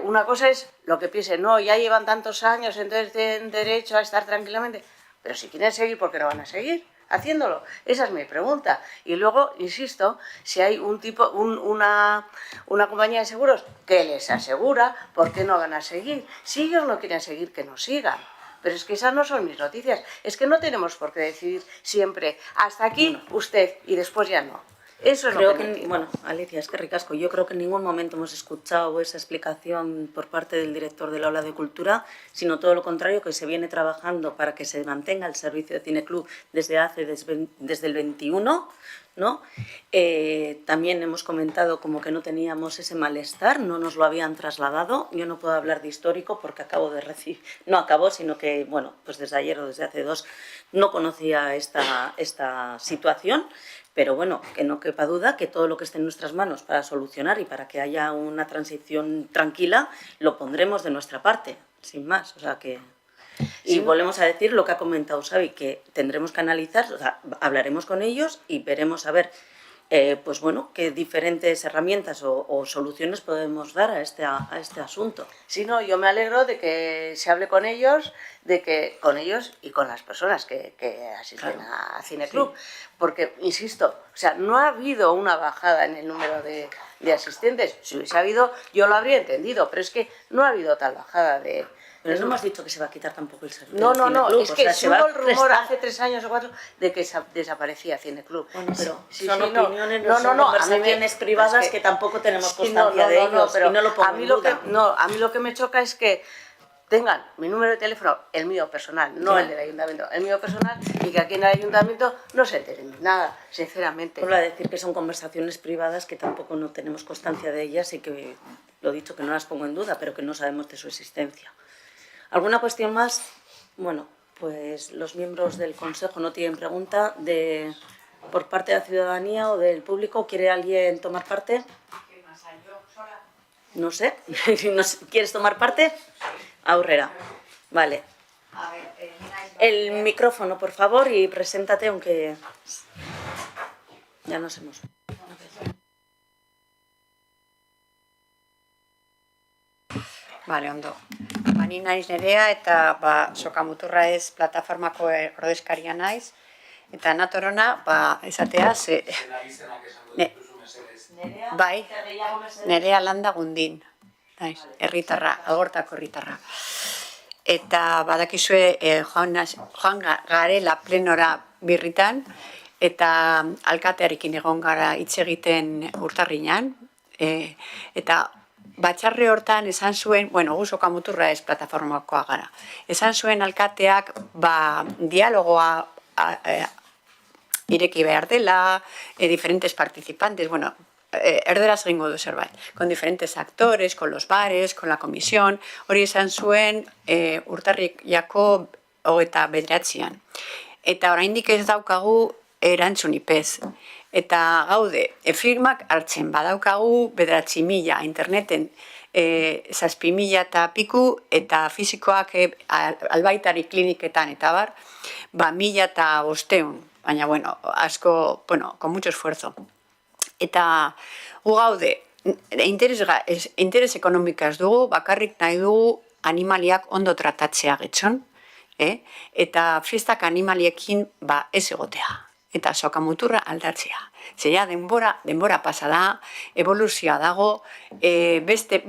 una cosa es lo que piensen, no, ya llevan tantos años, entonces tienen derecho a estar tranquilamente. Pero si quieren seguir, ¿por qué no van a seguir haciéndolo? Esa es mi pregunta. Y luego, insisto, si hay una compañía de seguros que les asegura, ¿por qué no van a seguir? Si ellos no quieren seguir, que no sigan. Pero es que esas no son mis noticias. Es que no tenemos por qué decidir siempre, hasta aquí usted y después ya no. Eso es creo lo que bueno, Alicia, es que ricasco. Yo creo que en ningún momento hemos escuchado esa explicación por parte del director del Aula de Cultura, sino todo lo contrario, que se viene trabajando para que se mantenga el servicio de Cineclub desde el 21, ¿no? También hemos comentado como que no teníamos ese malestar, no nos lo habían trasladado. Yo no puedo hablar de histórico porque acabo de recibir, no acabo, sino que, bueno, pues desde ayer o desde hace 2 no conocía esta situación. Pero bueno, que no quepa duda que todo lo que esté en nuestras manos para solucionar y para que haya una transición tranquila, lo pondremos de nuestra parte, sin más. O sea que... Y volvemos a decir lo que ha comentado Xavi, que tendremos que analizar, o sea, hablaremos con ellos y veremos a ver, pues bueno, qué diferentes herramientas o soluciones podemos dar a este asunto. Sí, no, yo me alegro de que se hable con ellos, y con las personas que asisten a Cineclub, sí. Porque, insisto, o sea, no ha habido una bajada en el número de asistentes. Si hubiese habido, yo lo habría entendido, pero es que no ha habido tal bajada de... Pero no hemos dicho que se va a quitar tampoco el servicio. No, es que hubo el rumor hace 3 años o 4 de que desaparecía Cineclub. Bueno, pero son opiniones, son conversaciones privadas que tampoco tenemos constancia de ellos, pero y no lo pongo en duda. A mí lo que me choca es que tengan mi número de teléfono, el mío personal, no el del ayuntamiento, el mío personal, y que aquí en el ayuntamiento no se enteren nada, sinceramente. Vuelvo a decir que son conversaciones privadas que tampoco no tenemos constancia de ellas y que, lo dicho, que no las pongo en duda, pero que no sabemos de su existencia. ¿Alguna cuestión más? Bueno, pues los miembros del Consejo no tienen pregunta. ¿Por parte de la ciudadanía o del público quiere alguien tomar parte? No sé. ¿Quieres tomar parte? Aurrera. Vale. El micrófono, por favor, y preséntate, aunque ya nos hemos... Vale, ondo. Ni naiz Nerea eta Sokamuturra ez plataformako ordezkaria naiz. Eta natorona, esatea, bai, Nerea Landa Gundin. Naiz, herritarra, Agortako herritarra. Eta badakizue joan garela plenora birritan, eta alkatearekin egon gara hitz egiten Urtarrilan, eta Batxarre hortan esan zuen, bueno, gu Sokamuturra ez plataformakoa gara, esan zuen alkateak dialogoa ireki behar dela, diferentes participantes, bueno, erderaz egingo du zerbait, con diferentes actores, con los bares, con la comisión, hori esan zuen Urtarrilako 29an. Eta oraindik ez daukagu erantzunipez. Eta gaude, firmak hartzen badaukagu 9.000 interneten 7.000 eta piku, eta fisikoak albaitari kliniketan eta bar, 1.500, baina bueno, asko, bueno, con mucho esfuerzo. Eta gu gaude, interes ekonomikaz dugu, bakarrik nahi dugu animaliak ondo tratatzea getxon, eta fiestak animaliekin ez egotea, eta sokamuturra aldatzea. Zeia, denbora pasa da, evoluzioa dago, beste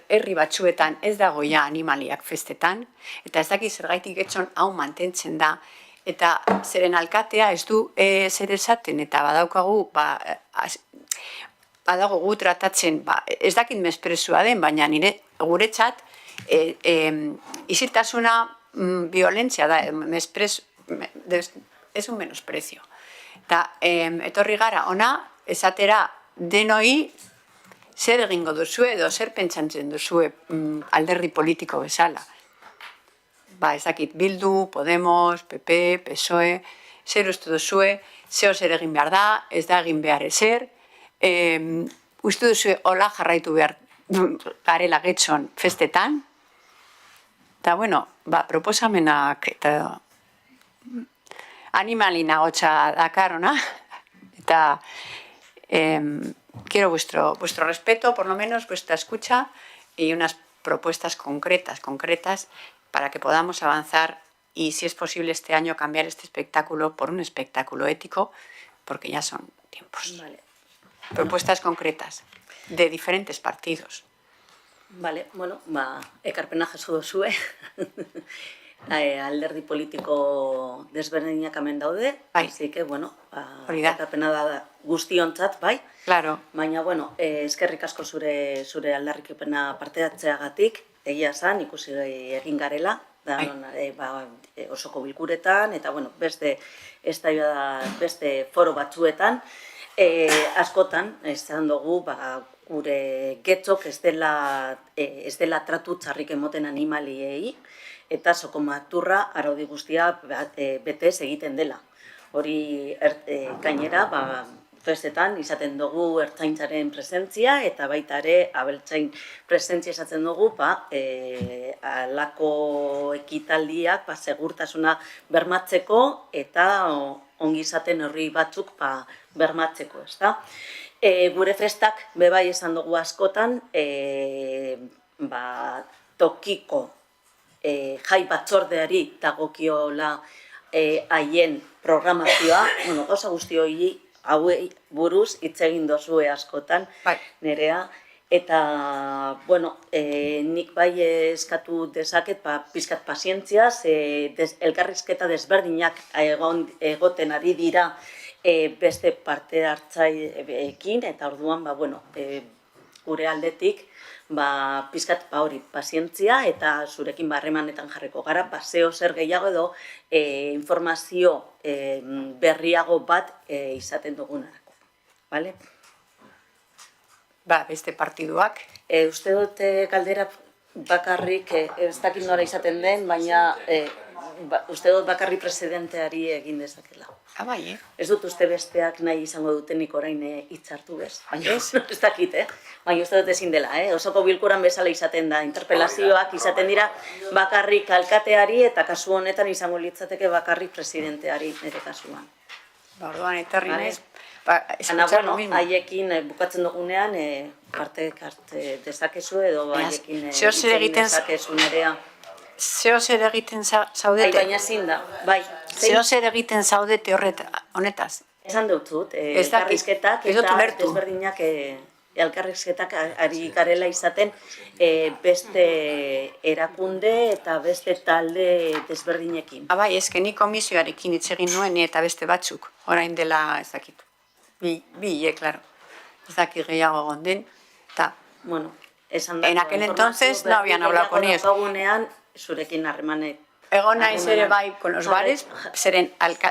herri batzuetan ez dago ja animaliak festetan, eta ez daki zergaitik getxon hau mantentzen da, eta zeren alkatea ez du zer esaten, eta badaukagu, badago gu tratatzen, ez dakit mesprezua den, baina nire guretzat, isiltasuna violentzia da, ez un menosprezio. Eta etorri gara ona, esatera denoi zer egingo duzue edo zer pentsatzen duzue alderdi politiko bezala. Ez dakit, Bildu, Podemos, PP, PSOE, zer uste duzue, zer egin behar da, ez da egin behar ezer, uste duzue hola jarraitu behar garela getxon festetan, eta proposamenak eta animalina gotxa dakarona, eta quiero vuestro respeto, por lo menos vuestra escucha y unas propuestas concretas para que podamos avanzar y, si es posible este año, cambiar este espectáculo por un espectáculo ético, porque ya son tiempos. Vale. Propuestas concretas de diferentes partidos. Vale, ekarpena jaso duzue. Alderdi politiko desberdinak hemen daude, así que, ekarpena da guztiontzat, bai? Claro. Baina, eskerrik asko zure aldarrikipena parte hartzeagatik, egia zan, ikusi egin garela, osoko bilkuretan, eta, beste foro batzuetan, askotan, esan dugu, gure getxok ez dela tratu txarrik emoten animaliei, eta sokomaturra araudi guztia betez egiten dela. Hori gainera, festetan izaten dugu ertzaintzaren presentzia, eta baita ere abeltzain presentzia izaten dugu, alako ekitaldiak segurtasuna bermatzeko, eta ongizaten horri batzuk bermatzeko, ezta? Gure festak, bebai esan dugu askotan, tokiko jai batzordeari dagokiola haien programazioa, gauza guzti hori hauei buruz hitz egin dozue askotan, Nerea, eta, nik bai eskatu dezaket, pizkat pazientziaz, elkarrizketa desberdinak egoten ari dira beste parte hartzaileekin, eta orduan, gure aldetik, pizkat hori pazientzia, eta zurekin harremanetan jarriko gara, zeo zer gehiago edo informazio berriago bat izaten dugunarako. Bale? Beste partiduak. Uste dute galdera bakarrik, ez dakit nora izaten den, baina uste dut bakarrik presidenteari egin dezakela. Bai, Ez dut uste besteak nahi izango dutenik orain hitzartu bez. Baina ez dakit, baina uste dut ezin dela, osoko bilkuran bezala izaten da, interpelazioak izaten dira bakarrik alkateari, eta kasu honetan izango litzateke bakarrik presidenteari nire kasuan. Orduan, etorri naiz, escuchar lo mismo. Haiekin bukatzen dugunean, parte dezakezu edo haiekin dezakezu Nerea. Zeo zer egiten zaudete? Baina zin da, bai. Zeo zer egiten zaudete honetaz? Esan dut, elkarrizketak eta desberdinak elkarrizketak ari garela izaten beste erakunde eta beste talde desberdinekin. Bai, ezke ni komisioarekin hitz egin nuen eta beste batzuk, orain dela ez dakit. Claro. Ez dakit gehiago egon den, eta... En aquel entonces no habían hablado con ellos. Zurekin harremanek. Egon naiz ere bai con los bares,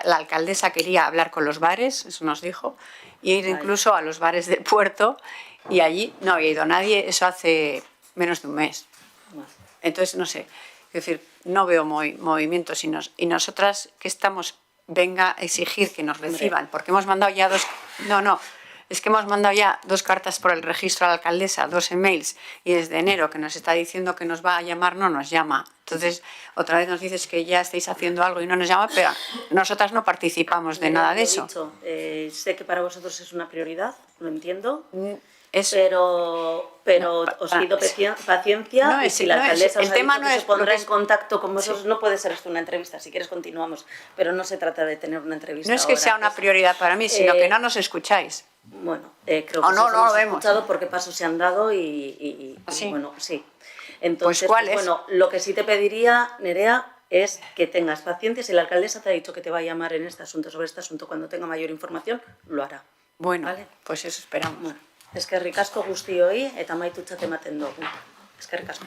la alcaldesa quería hablar con los bares, eso nos dijo, y ir incluso a los bares del puerto, y allí no había ido nadie, eso hace menos de un mes. Entonces, no sé, es decir, no veo movimientos, y nosotras que estamos, venga a exigir que nos reciban, porque hemos mandado ya 2... No, es Es que hemos mandado ya 2 cartas por el registro a la alcaldesa, 2 emails, y desde enero que nos está diciendo que nos va a llamar, no nos llama. Entonces, otra vez nos dices que ya estáis haciendo algo y no nos llama, pero nosotras no participamos de nada de eso. Sé que para vosotros es una prioridad, lo entiendo, Es, pero os pido paciencia No y es- si la no es- alcaldesa os el ha tema dicho no que es se pondrá lo que en contacto con vosotros, Sí. no puede ser esto una entrevista, si quieres continuamos, pero no se trata de tener una entrevista no es que ahora. sea una prioridad para mí, sino que no nos escucháis. Bueno, creo que O no, sí os no hemos lo vemos. escuchado porque pasos se han dado y Sí. bueno, sí. Entonces, ¿cuál es? bueno, lo que sí te pediría, Nerea, es que tengas paciencia. Si la alcaldesa te ha dicho que te va a llamar en este asunto, sobre este asunto, cuando tenga mayor información, lo hará. Bueno, Vale. pues eso esperamos. Bueno, eskerrik asko guztioi eta amaitutxat ematen dugu. Eskerrik asko.